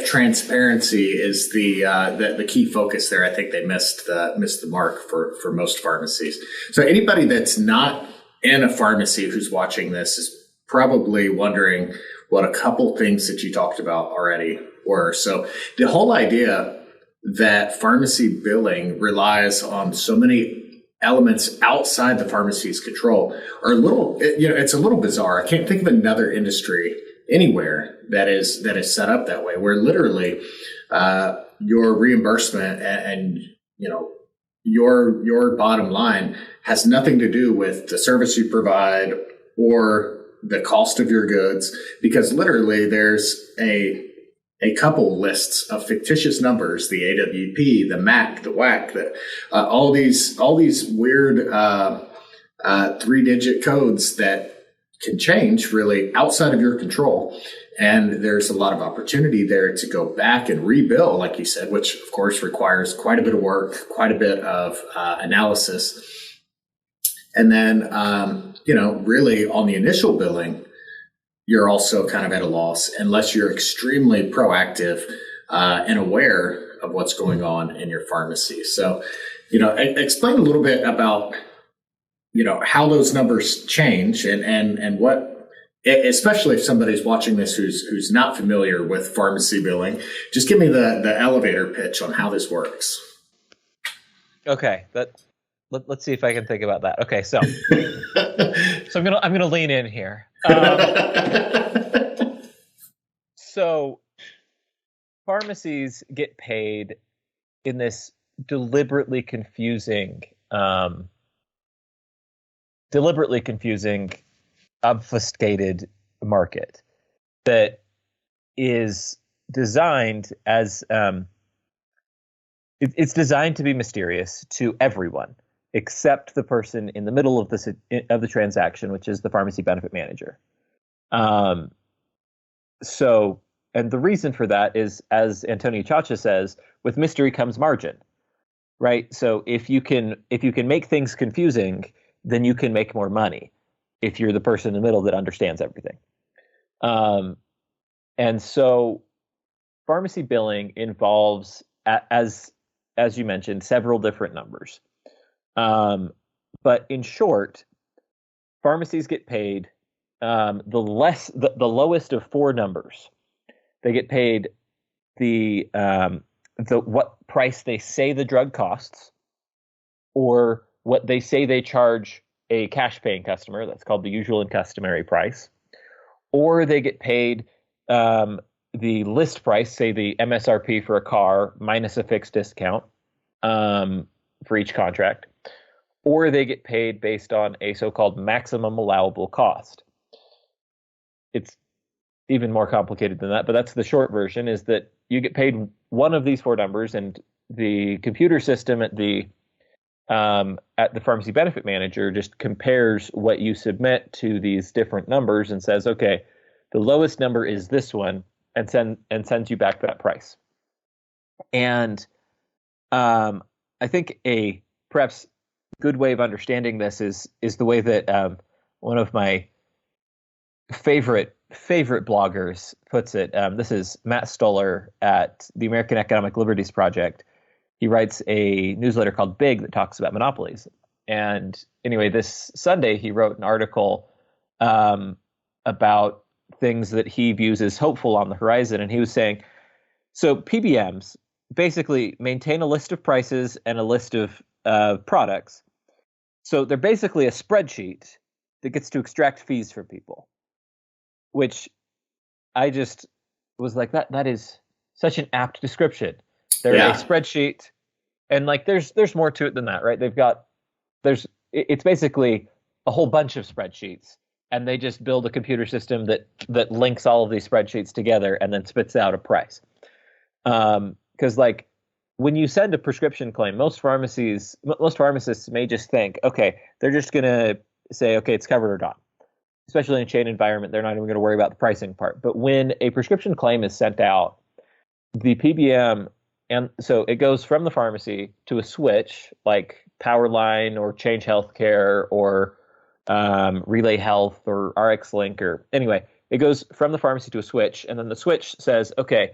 transparency is the key focus there, I think they missed the mark for most pharmacies. So anybody that's not in a pharmacy who's watching this is probably wondering what a couple things that you talked about already were. So the whole idea that pharmacy billing relies on so many elements outside the pharmacy's control are it's a little bizarre. I can't think of another industry anywhere that is set up that way, where literally your reimbursement and your bottom line has nothing to do with the service you provide or the cost of your goods, because literally there's a couple lists of fictitious numbers, the AWP, the MAC, the WAC, all these weird 3-digit codes that can change really outside of your control. And there's a lot of opportunity there to go back and rebill, like you said, which of course requires quite a bit of work, quite a bit of analysis. And then, really on the initial billing, you're also kind of at a loss unless you're extremely proactive and aware of what's going on in your pharmacy. So, explain a little bit about, how those numbers change and what, especially if somebody's watching this who's not familiar with pharmacy billing, just give me the elevator pitch on how this works. Okay, let's see if I can think about that. Okay, so I'm gonna lean in here. So pharmacies get paid in this deliberately confusing, obfuscated market that is designed as it's designed to be mysterious to everyone except the person in the middle of the transaction, which is the pharmacy benefit manager. So, and the reason for that is, as Antonio Chacha says, with mystery comes margin, right? So if you can make things confusing, then you can make more money if you're the person in the middle that understands everything. And so pharmacy billing involves, as you mentioned, several different numbers. But in short, pharmacies get paid the lowest of four numbers. They get paid the what price they say the drug costs, or what they say they charge a cash paying customer. That's called the usual and customary price. Or they get paid the list price, say the MSRP for a car minus a fixed discount for each contract. Or they get paid based on a so-called maximum allowable cost. It's even more complicated than that, but that's the short version, is that you get paid one of these four numbers, and the computer system at the pharmacy benefit manager just compares what you submit to these different numbers and says, okay, the lowest number is this one, and sends you back that price. And I think a perhaps good way of understanding this is the way that one of my favorite bloggers puts it. This is Matt Stoller at the American Economic Liberties Project. He writes a newsletter called Big that talks about monopolies. And anyway, this Sunday he wrote an article about things that he views as hopeful on the horizon. And he was saying, so PBMs basically maintain a list of prices and a list of products. So they're basically a spreadsheet that gets to extract fees from people, which I just was like, that is such an apt description. They're a spreadsheet, and like there's more to it than that, right? It's basically a whole bunch of spreadsheets, and they just build a computer system that links all of these spreadsheets together and then spits out a price. Because like when you send a prescription claim, most pharmacists may just think, okay, they're just gonna say, okay, it's covered or not. Especially in a chain environment, they're not even going to worry about the pricing part. But when a prescription claim is sent out, the PBM, and so it goes from the pharmacy to a switch like Powerline or Change Healthcare or Relay Health or RxLink, or anyway, it goes from the pharmacy to a switch, and then the switch says, okay,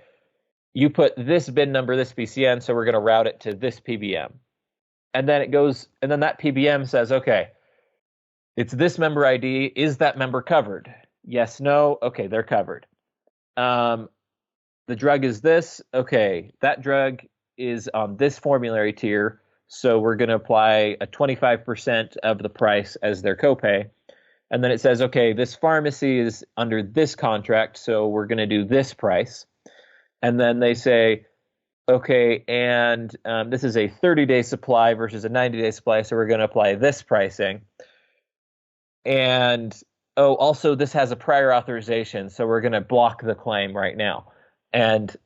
you put this bin number, this PCN, so we're going to route it to this PBM. And then it goes, and then that PBM says, okay, it's this member ID. Is that member covered? Yes, no. Okay, they're covered. The drug is this. Okay, that drug is on this formulary tier, so we're going to apply a 25% of the price as their copay. And then it says, okay, this pharmacy is under this contract, so we're going to do this price. And then they say, okay, and this is a 30-day supply versus a 90-day supply, so we're going to apply this pricing. And also this has a prior authorization, so we're going to block the claim right now. And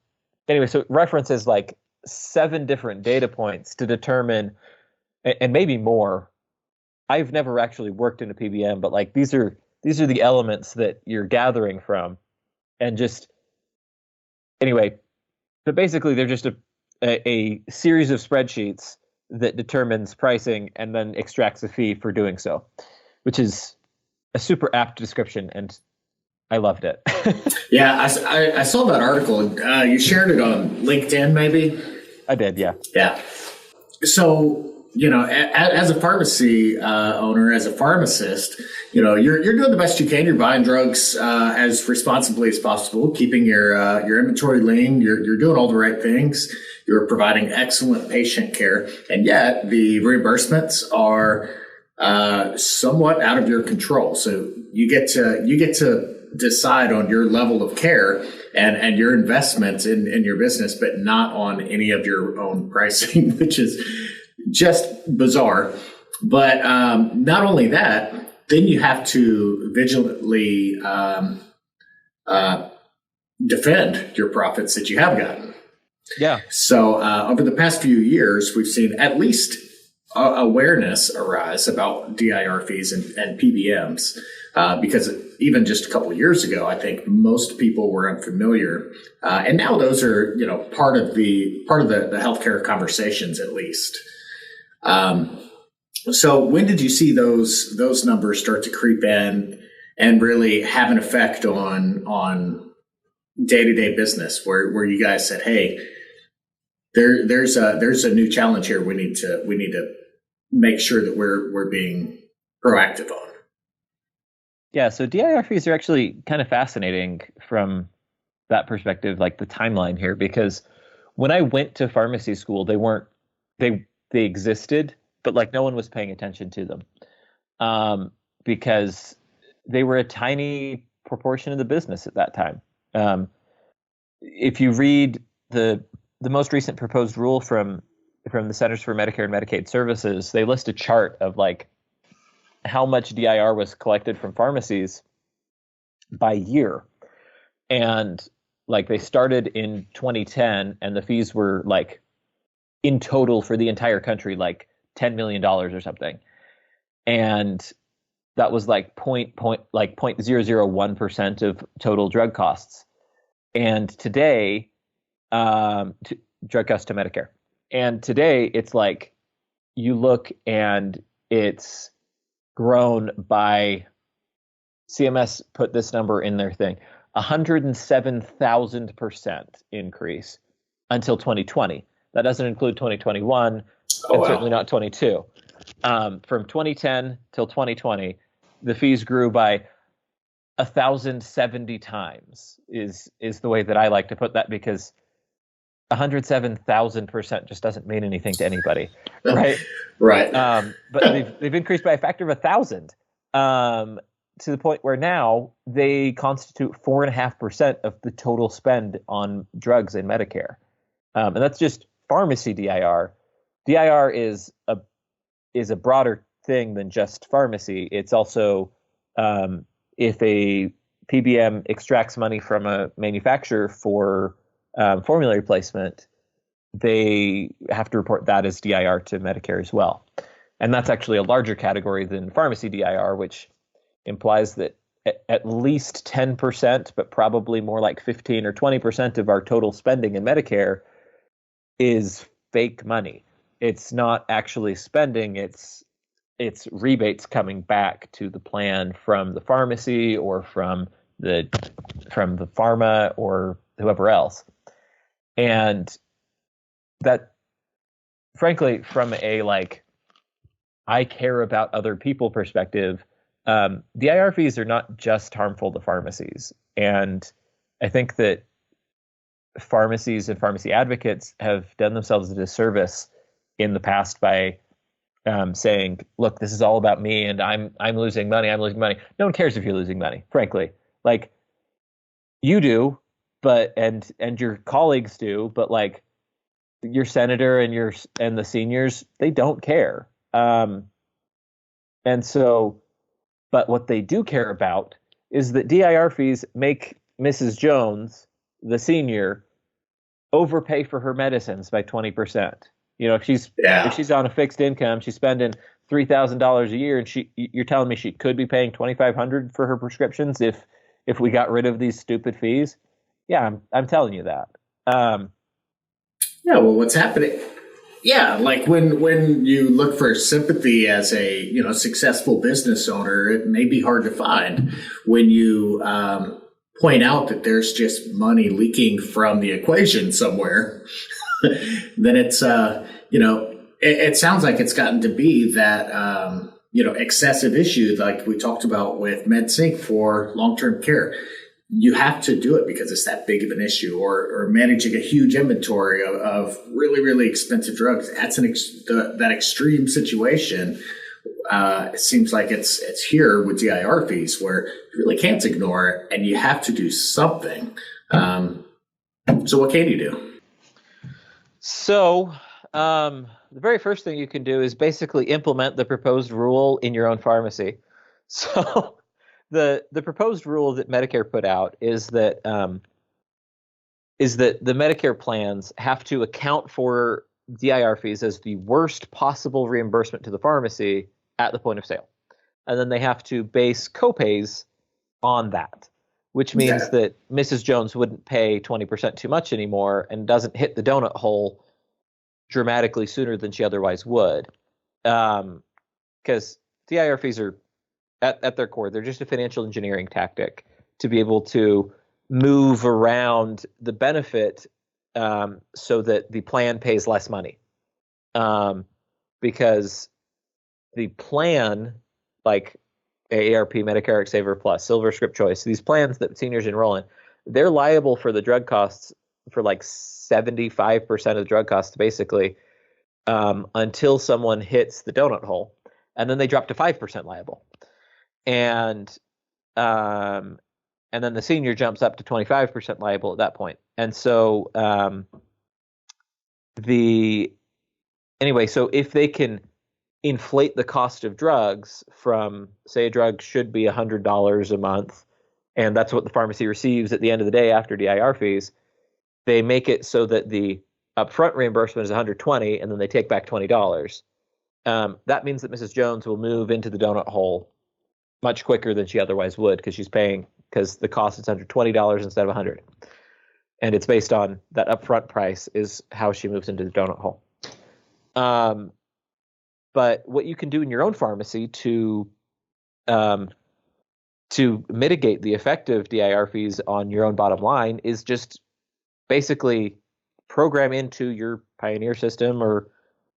anyway, so it references like 7 different data points to determine, and maybe more. I've never actually worked in a PBM, but like these are the elements that you're gathering from, and just anyway. But basically, they're just a series of spreadsheets that determines pricing and then extracts a fee for doing so, which is a super apt description. And I loved it. Yeah, I saw that article. You shared it on LinkedIn, maybe? I did, yeah. Yeah. So, as a pharmacy owner, as a pharmacist, you're doing the best you can. You're buying drugs as responsibly as possible, keeping your inventory lean. You're doing all the right things. You're providing excellent patient care, and yet the reimbursements are somewhat out of your control. So you get to decide on your level of care and your investments in your business, but not on any of your own pricing, which is just bizarre. But not only that, then you have to vigilantly defend your profits that you have gotten. Yeah. So over the past few years, we've seen at least awareness arise about DIR fees and PBMs, because even just a couple of years ago, I think most people were unfamiliar, and now those are part of the healthcare conversations at least. So when did you see those numbers start to creep in and really have an effect on day-to-day business, where you guys said, hey, there's a new challenge here we need to make sure that we're being proactive on? Yeah, so DIR fees are actually kind of fascinating from that perspective, like the timeline here, because when I went to pharmacy school, they existed, but like no one was paying attention to them, because they were a tiny proportion of the business at that time. If you read the most recent proposed rule from the Centers for Medicare and Medicaid Services, they list a chart of like how much DIR was collected from pharmacies by year. And like they started in 2010 and the fees were like in total for the entire country, like $10 million or something. And that was like 0.001% of total drug costs. And today, drug costs to Medicare. And today it's like, you look and it's grown by, CMS put this number in their thing, 107,000% increase until 2020. That doesn't include 2021, and certainly not 22. From 2010 till 2020, the fees grew by 1,070 times is the way that I like to put that, because 107,000% just doesn't mean anything to anybody, right? Right. But they've increased by a factor of 1,000, to the point where now they constitute 4.5% of the total spend on drugs in Medicare, and that's just pharmacy DIR. DIR is a broader thing than just pharmacy. It's also, if a PBM extracts money from a manufacturer for formulary placement, they have to report that as DIR to Medicare as well. And that's actually a larger category than pharmacy DIR, which implies that at least 10%, but probably more like 15 or 20% of our total spending in Medicare is fake money. It's not actually spending, it's rebates coming back to the plan from the pharmacy or from the pharma or whoever else. And that, frankly, from a like, I care about other people perspective, DIR fees are not just harmful to pharmacies. And I think that pharmacies and pharmacy advocates have done themselves a disservice in the past by saying, look, this is all about me and I'm losing money. I'm losing money. No one cares if you're losing money, frankly. Like, you do, but and your colleagues do, but like your senator and the seniors, they don't care. And so, but what they do care about is that DIR fees make Mrs. Jones, the senior, overpay for her medicines by 20%. If she's on a fixed income, she's spending $3,000 a year, and you're telling me she could be paying $2,500 for her prescriptions if we got rid of these stupid fees. Yeah, I'm telling you that. Yeah, well, what's happening Yeah, like when you look for sympathy as a successful business owner, it may be hard to find when you point out that there's just money leaking from the equation somewhere. Then it's it sounds like it's gotten to be that excessive issue like we talked about with MedSync for long-term care. You have to do it because it's that big of an issue, or managing a huge inventory of really, really expensive drugs. That's that extreme situation. It seems like it's here with DIR fees where you really can't ignore it and you have to do something. So what can you do? So the very first thing you can do is basically implement the proposed rule in your own pharmacy. So the proposed rule that Medicare put out is that the Medicare plans have to account for DIR fees as the worst possible reimbursement to the pharmacy at the point of sale. And then they have to base copays on that, which means that Mrs. Jones wouldn't pay 20% too much anymore and doesn't hit the donut hole dramatically sooner than she otherwise would. Because DIR fees are, at their core, they're just a financial engineering tactic to be able to move around the benefit so that the plan pays less money. Because the plan, like AARP, Medicare Saver Plus, Silver Script Choice, these plans that seniors enroll in, they're liable for the drug costs for like 75% of the drug costs, basically, until someone hits the donut hole. And then they drop to 5% liable. And then the senior jumps up to 25% liable at that point. And so so if they can inflate the cost of drugs from, say, a drug should be $100 a month, and that's what the pharmacy receives at the end of the day after DIR fees, they make it so that the upfront reimbursement is $120, and then they take back $20. That means that Mrs. Jones will move into the donut hole much quicker than she otherwise would, because she's paying, because the cost is under $20 instead of $100, and it's based on that upfront price is how she moves into the donut hole. But what you can do in your own pharmacy to mitigate the effect of DIR fees on your own bottom line is just basically program into your Pioneer system, or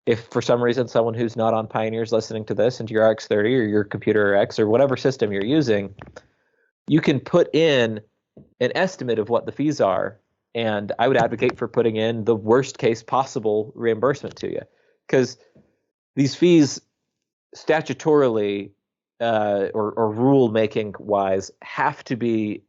if for some reason someone who's not on Pioneer is listening to this, into your RX30 or your PioneerRx or whatever system you're using, you can put in an estimate of what the fees are. And I would advocate for putting in the worst case possible reimbursement to you, because these fees statutorily or rule making wise have to be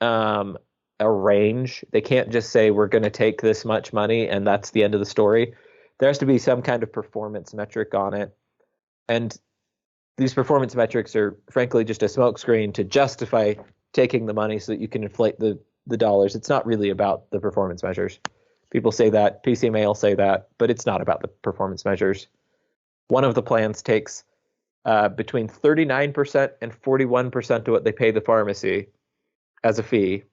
a range. They can't just say we're going to take this much money and that's the end of the story. There has to be some kind of performance metric on it. And these performance metrics are frankly just a smokescreen to justify taking the money so that you can inflate the dollars. It's not really about the performance measures. People say that, PCMA will say that, but it's not about the performance measures. One of the plans takes between 39% and 41% of what they pay the pharmacy as a fee.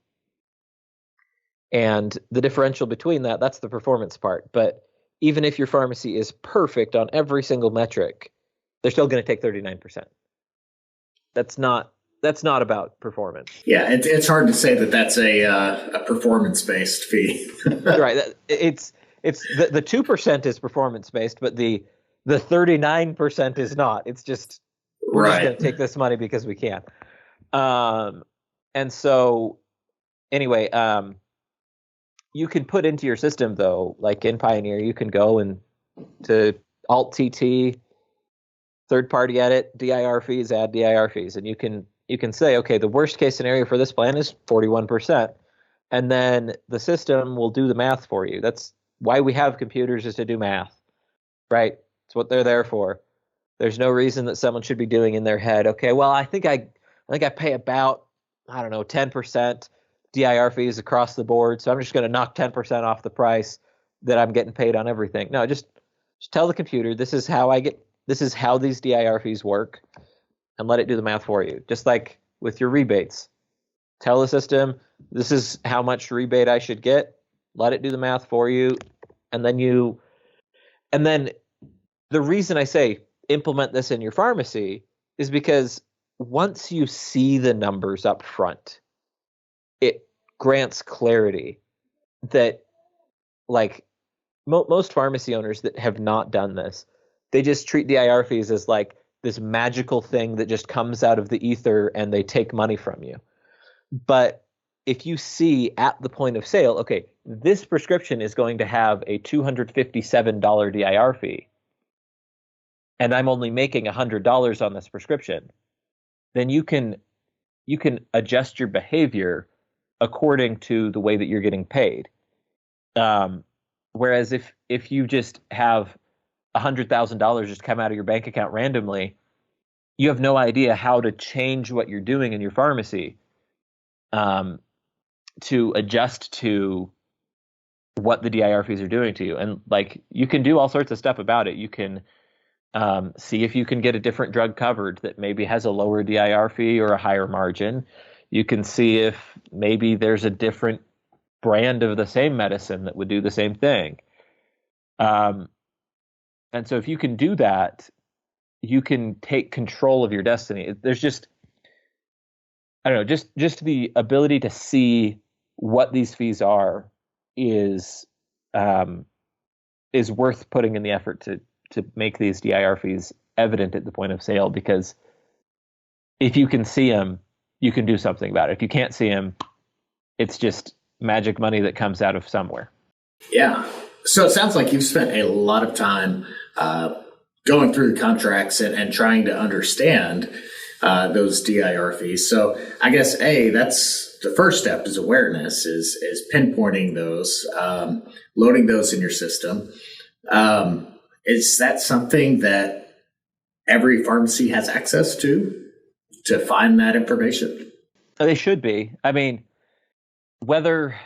And the differential between that's the performance part. But even if your pharmacy is perfect on every single metric, they're still going to take 39%. That's not about performance. Yeah, it's hard to say that that's a performance-based fee. Right. It's the 2% is performance-based, but the 39% is not. It's just we're just going to take this money because we can. And so anyway, you can put into your system, though, like in Pioneer, you can go and to Alt TT, third party edit, DIR fees, add DIR fees, and you can say, okay, the worst case scenario for this plan is 41%, and then the system will do the math for you. That's why we have computers, is to do math, right? It's what they're there for. There's no reason that someone should be doing in their head, okay, well, I think I pay about, 10% DIR fees across the board, so I'm just going to knock 10% off the price that I'm getting paid on everything. No, just tell the computer this is how these DIR fees work, and let it do the math for you. Just like with your rebates, tell the system this is how much rebate I should get, let it do the math for you, and then you And then the reason I say implement this in your pharmacy is because once you see the numbers up front, it grants clarity that, like, most pharmacy owners that have not done this, they just treat DIR fees as like this magical thing that just comes out of the ether and they take money from you. But if you see at the point of sale, okay, this prescription is going to have a $257 DIR fee, and I'm only making $100 on this prescription, then you can adjust your behavior according to the way that you're getting paid. Whereas if you just have $100,000 just come out of your bank account randomly, you have no idea how to change what you're doing in your pharmacy to adjust to what the DIR fees are doing to you. And like, you can do all sorts of stuff about it. You can see if you can get a different drug covered that maybe has a lower DIR fee or a higher margin. You can see if maybe there's a different brand of the same medicine that would do the same thing. And so if you can do that, you can take control of your destiny. There's just, I don't know, just the ability to see what these fees are is worth putting in the effort to make these DIR fees evident at the point of sale, because if you can see them, you can do something about it. If you can't see them, it's just magic money that comes out of somewhere. Yeah. So it sounds like you've spent a lot of time going through the contracts and trying to understand those DIR fees. So I guess, that's the first step, is awareness, is pinpointing those, loading those in your system. Is that something that every pharmacy has access to find that information? They should be. I mean, whether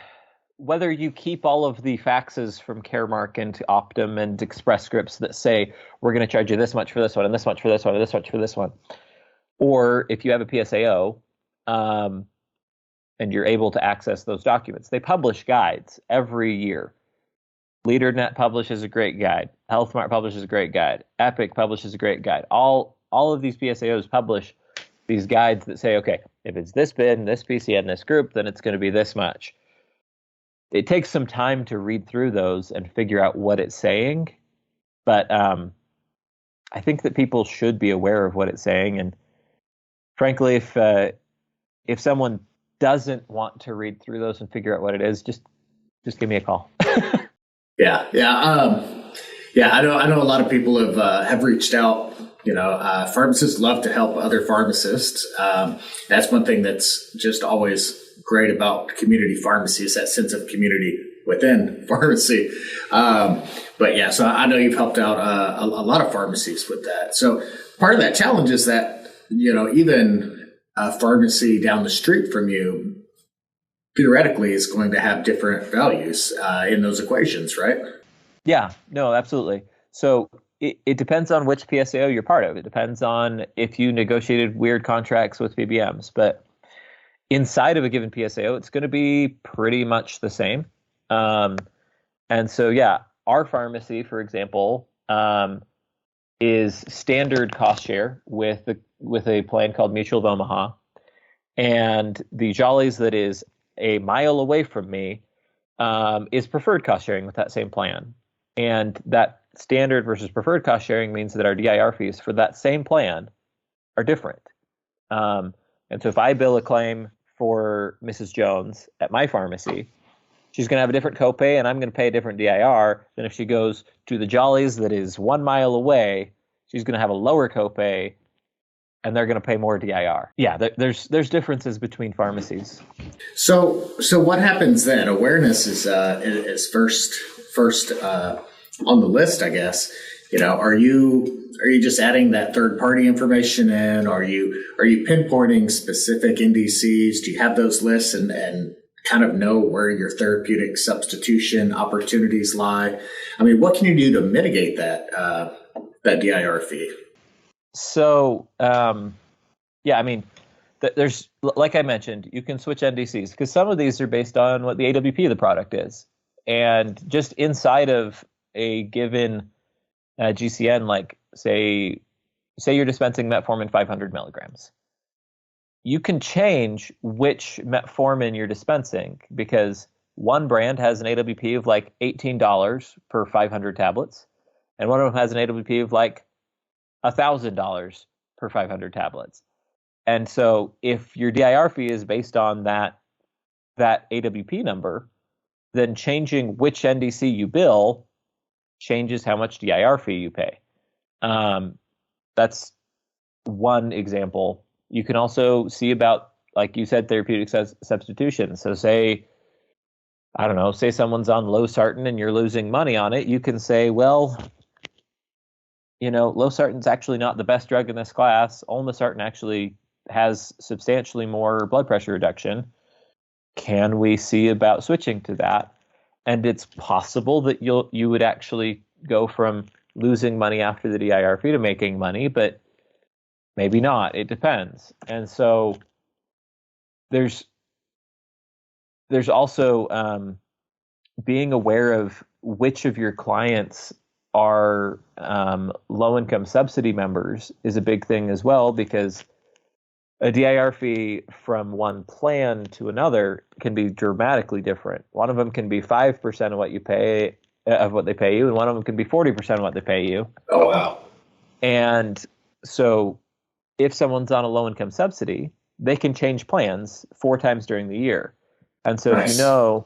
you keep all of the faxes from Caremark and to Optum and Express Scripts that say, we're going to charge you this much for this one and this much for this one and this much for this one, or if you have a PSAO and you're able to access those documents, they publish guides every year. LeaderNet publishes a great guide. HealthMart publishes a great guide. Epic publishes a great guide. All of these PSAOs publish these guides that say, okay, if it's this bin, this PCN, this group, then it's going to be this much. It takes some time to read through those and figure out what it's saying. But I think that people should be aware of what it's saying. And frankly, if someone doesn't want to read through those and figure out what it is, just give me a call. Yeah. I know a lot of people have reached out. Pharmacists love to help other pharmacists. That's one thing that's just always great about community pharmacy, is that sense of community within pharmacy. So I know you've helped out a lot of pharmacies with that. So part of that challenge is that, even a pharmacy down the street from you theoretically is going to have different values in those equations, right? Yeah, no, absolutely. So it depends on which PSAO you're part of. It depends on if you negotiated weird contracts with PBMs. But inside of a given PSAO, it's going to be pretty much the same. And so, our pharmacy, for example, is standard cost share with a plan called Mutual of Omaha. And the Jolleys that is a mile away from me is preferred cost sharing with that same plan. And that standard versus preferred cost sharing means that our DIR fees for that same plan are different. And so if I bill a claim for Mrs. Jones at my pharmacy, she's going to have a different copay and I'm going to pay a different DIR than if she goes to the Jolleys that is 1 mile away. She's going to have a lower copay and they're going to pay more DIR. Yeah, there's differences between pharmacies. So what happens then? Awareness is first on the list, I guess. Are you just adding that third party information in? Are you pinpointing specific NDCs? Do you have those lists and kind of know where your therapeutic substitution opportunities lie? I mean, what can you do to mitigate that DIR fee? So, there's, like I mentioned, you can switch NDCs because some of these are based on what the AWP of the product is. And just inside of a given GCN, like say you're dispensing metformin 500 milligrams. You can change which metformin you're dispensing because one brand has an AWP of like $18 per 500 tablets, and one of them has an AWP of like $1,000 per 500 tablets. And so if your DIR fee is based on that AWP number, then changing which NDC you bill changes how much DIR fee you pay. That's one example. You can also see about, like you said, therapeutic substitution. So say someone's on losartan and you're losing money on it. You can say, well, losartan's actually not the best drug in this class. Olmesartan actually has substantially more blood pressure reduction. Can we see about switching to that? And it's possible that you would actually go from losing money after the DIR fee to making money, but maybe not. It depends. And so there's also being aware of which of your clients are low-income subsidy members is a big thing as well, because a DIR fee from one plan to another can be dramatically different. One of them can be 5% of what you pay, of what they pay you, and one of them can be 40% of what they pay you. Oh, wow. And so if someone's on a low-income subsidy, they can change plans 4 times during the year. And so Nice. if you know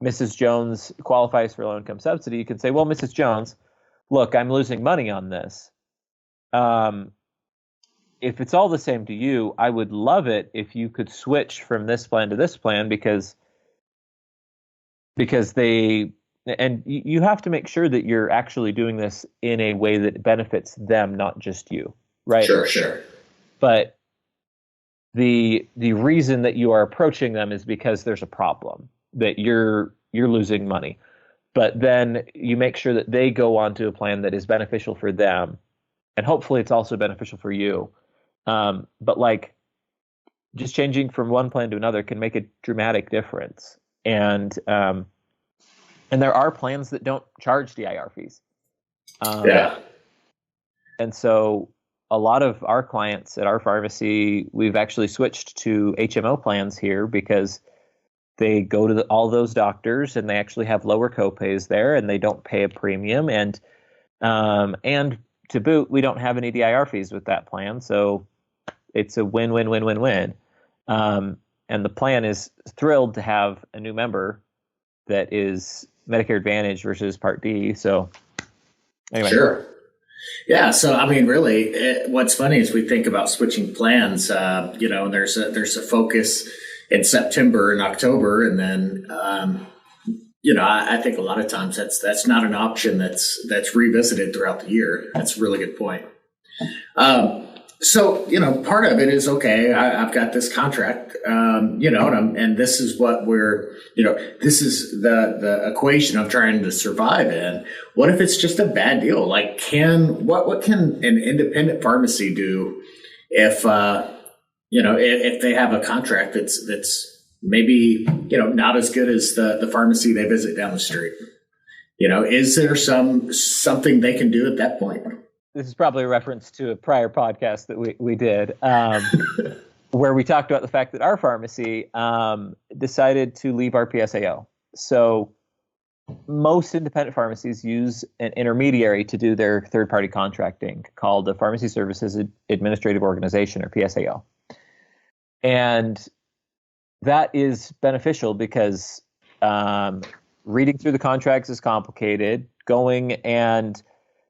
Mrs. Jones qualifies for low-income subsidy, you can say, well, Mrs. Jones, look, I'm losing money on this. If it's all the same to you, I would love it if you could switch from this plan to this plan because you have to make sure that you're actually doing this in a way that benefits them, not just you, right? Sure. But the reason that you are approaching them is because there's a problem that you're losing money. But then you make sure that they go on to a plan that is beneficial for them, and hopefully it's also beneficial for you. But like just changing from one plan to another can make a dramatic difference. And there are plans that don't charge DIR fees. And so a lot of our clients at our pharmacy, we've actually switched to HMO plans here because they go to all those doctors and they actually have lower copays there and they don't pay a premium. And to boot, we don't have any DIR fees with that plan. So it's a win-win-win-win-win. And the plan is thrilled to have a new member that is Medicare Advantage versus Part D. So anyway. Sure. Yeah. So, I mean, really, what's funny is we think about switching plans, and there's a focus in September and October. And then, I think a lot of times that's not an option that's revisited throughout the year. That's a really good point. So, part of it is, okay, I've got this contract, and this is what this is the equation I'm trying to survive in. What if it's just a bad deal? Like, what can an independent pharmacy do if they have a contract that's maybe, not as good as the pharmacy they visit down the street? Is there something they can do at that point? This is probably a reference to a prior podcast that we did, where we talked about the fact that our pharmacy decided to leave our PSAO. So most independent pharmacies use an intermediary to do their third-party contracting called the Pharmacy Services Administrative Organization, or PSAO. And that is beneficial because reading through the contracts is complicated. Going and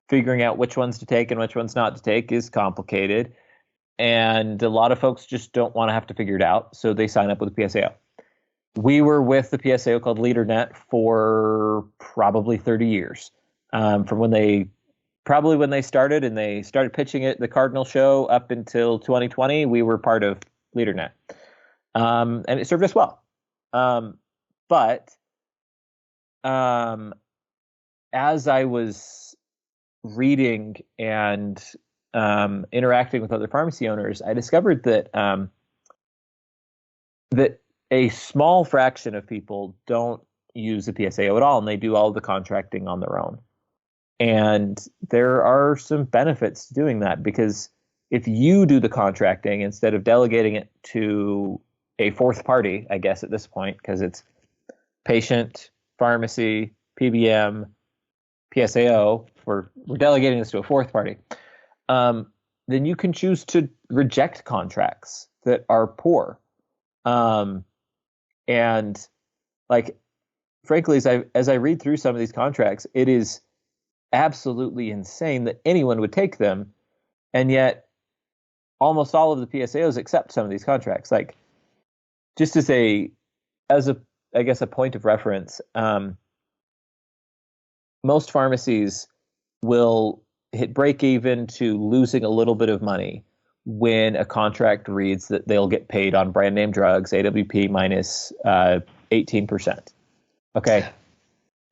figuring out which ones to take and which ones not to take is complicated. And a lot of folks just don't want to have to figure it out. So they sign up with the PSAO. We were with the PSAO called LeaderNet for probably 30 years. From when they started and they started pitching it, the Cardinal Show, up until 2020, we were part of LeaderNet. And it served us well. But as I was reading and interacting with other pharmacy owners, I discovered that that a small fraction of people don't use the PSAO at all, and they do all the contracting on their own. And there are some benefits to doing that, because if you do the contracting instead of delegating it to a fourth party, I guess at this point, because it's patient, pharmacy, PBM, PSAO, we're delegating this to a fourth party, then you can choose to reject contracts that are poor. And like, frankly, as I read through some of these contracts, it is absolutely insane that anyone would take them. And yet almost all of the PSAOs accept some of these contracts. Like, just as a point of reference, most pharmacies will hit break even to losing a little bit of money when a contract reads that they'll get paid on brand name drugs, AWP minus 18%. Okay.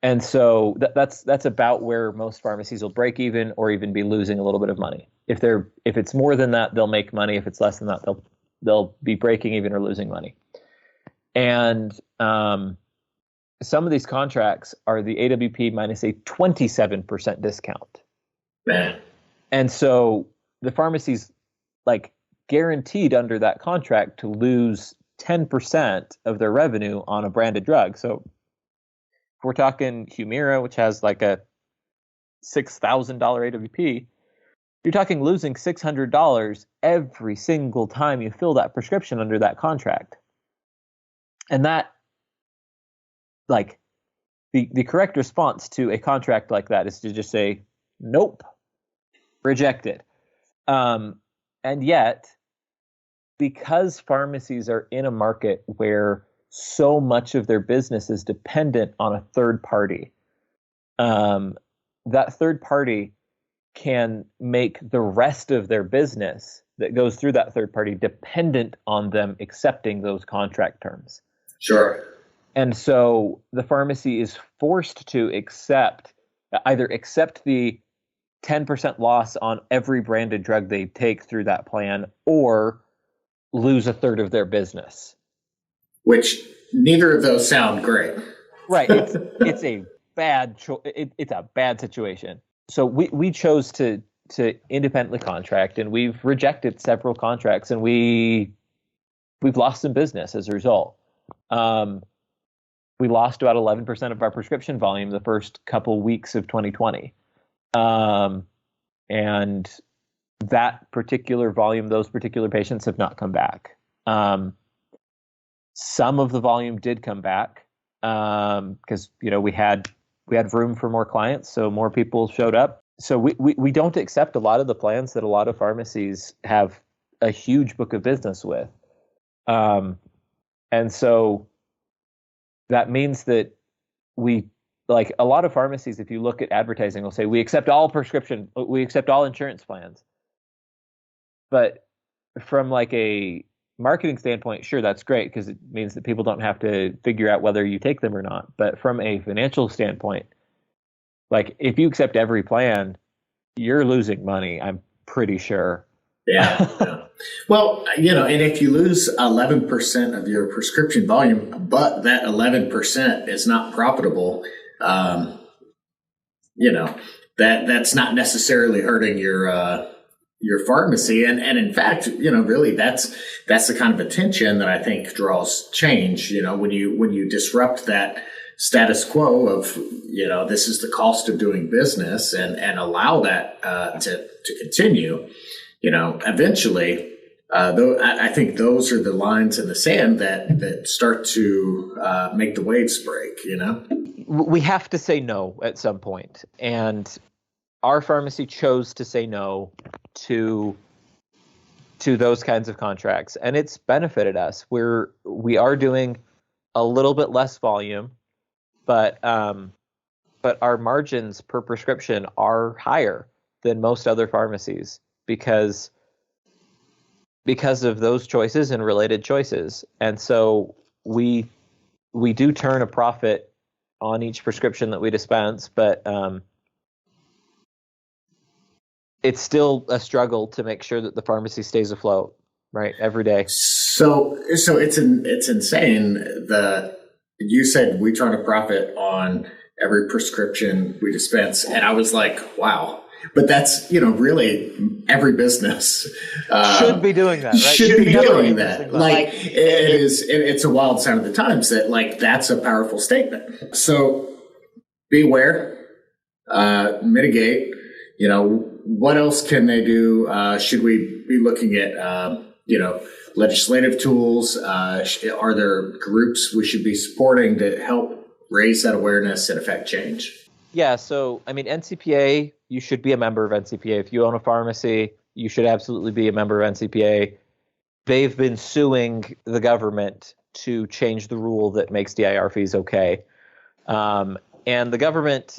And so that's about where most pharmacies will break even or even be losing a little bit of money. If it's more than that, they'll make money. If it's less than that, they'll be breaking even or losing money. And some of these contracts are the AWP minus a 27% discount. Man. And so the pharmacy's like guaranteed under that contract to lose 10% of their revenue on a branded drug. So if we're talking Humira, which has like a $6,000 AWP, you're talking losing $600 every single time you fill that prescription under that contract. And that, like, the correct response to a contract like that is to just say, nope, reject it. And yet, because pharmacies are in a market where so much of their business is dependent on a third party, that third party can make the rest of their business that goes through that third party dependent on them accepting those contract terms. Sure. And so the pharmacy is forced to either accept the 10% loss on every branded drug they take through that plan, or lose a third of their business. Which neither of those sound great. Right. It's a bad it's a bad situation. So we chose to independently contract, and we've rejected several contracts, and we've lost some business as a result. We lost about 11% of our prescription volume the first couple weeks of 2020. And that particular volume, those particular patients have not come back. Some of the volume did come back because we had room for more clients, so more people showed up. So we don't accept a lot of the plans that a lot of pharmacies have a huge book of business with. And so that means that like a lot of pharmacies, if you look at advertising, will say, we accept all insurance plans. But from like a marketing standpoint, sure, that's great, because it means that people don't have to figure out whether you take them or not. But from a financial standpoint, like, if you accept every plan, you're losing money, I'm pretty sure. Yeah. Well, and if you lose 11% of your prescription volume, but that 11% is not profitable, that's not necessarily hurting your pharmacy. And in fact, really that's the kind of attention that I think draws change, when you disrupt that status quo of, this is the cost of doing business, and allow that to continue, eventually, though, I think those are the lines in the sand that start to make the waves break, We have to say no at some point. And our pharmacy chose to say no to those kinds of contracts, and it's benefited us. We are doing a little bit less volume, but our margins per prescription are higher than most other pharmacies because of those choices and related choices. And so we do turn a profit on each prescription that we dispense, but it's still a struggle to make sure that the pharmacy stays afloat, right, every day. So it's insane that you said we turn a profit on every prescription we dispense. And I was like, wow. But that's, really every business should be doing that, right? Should be doing that. Like it's a wild sign of the times that that's a powerful statement. So beware, mitigate. What else can they do? Should we be looking at, legislative tools? Are there groups we should be supporting to help raise that awareness and affect change? Yeah. So, NCPA, you should be a member of NCPA. If you own a pharmacy, you should absolutely be a member of NCPA. They've been suing the government to change the rule that makes DIR fees okay. And the government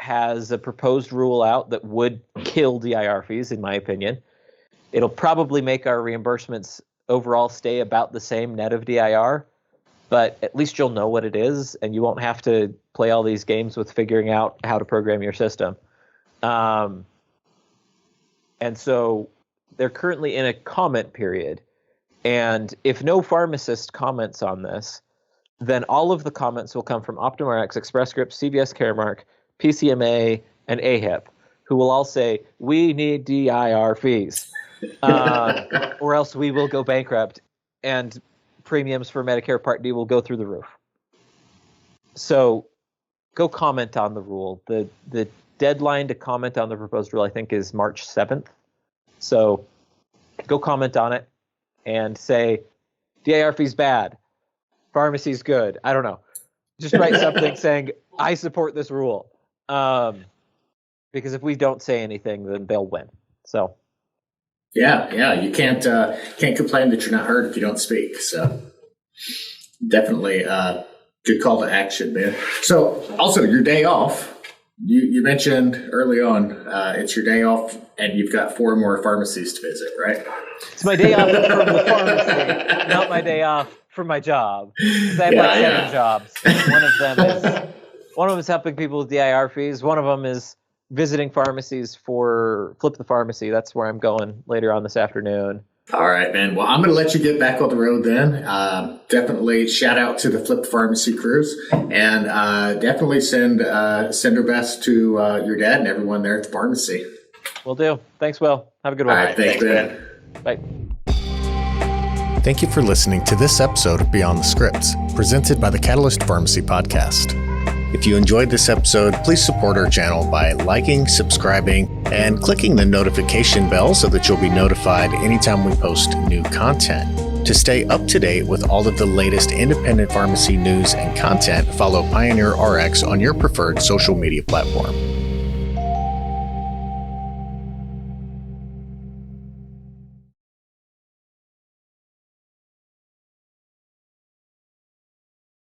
has a proposed rule out that would kill DIR fees, in my opinion. It'll probably make our reimbursements overall stay about the same net of DIR, but at least you'll know what it is, and you won't have to play all these games with figuring out how to program your system. And so they're currently in a comment period. And if no pharmacist comments on this, then all of the comments will come from OptumRx, Express Scripts, CVS Caremark, PCMA, and AHIP, who will all say, we need DIR fees, or else we will go bankrupt, and premiums for Medicare Part D will go through the roof. So go comment on the rule. The deadline to comment on the proposed rule, I think, is March 7th. So go comment on it and say, DIR fees bad, pharmacy's good. I don't know. Just write something saying, I support this rule. Because if we don't say anything, then they'll win. So, yeah, you can't complain that you're not heard if you don't speak. So, definitely, good call to action, man. So, also your day off. You mentioned early on, it's your day off, and you've got 4 more pharmacies to visit, right? It's my day off from the pharmacy, not my day off from my job. I have 7 jobs. One of them is helping people with DIR fees. One of them is visiting pharmacies for Flip the Pharmacy. That's where I'm going later on this afternoon. All right, man. Well, I'm going to let you get back on the road then. Definitely shout out to the Flip the Pharmacy crews, and definitely send our best to your dad and everyone there at the pharmacy. Will do. Thanks, Will. Have a good one. All right, thanks, man. Bye. Thank you for listening to this episode of Beyond the Scripts, presented by the Catalyst Pharmacy Podcast. If you enjoyed this episode, please support our channel by liking, subscribing, and clicking the notification bell so that you'll be notified anytime we post new content. To stay up to date with all of the latest independent pharmacy news and content, follow PioneerRx on your preferred social media platform.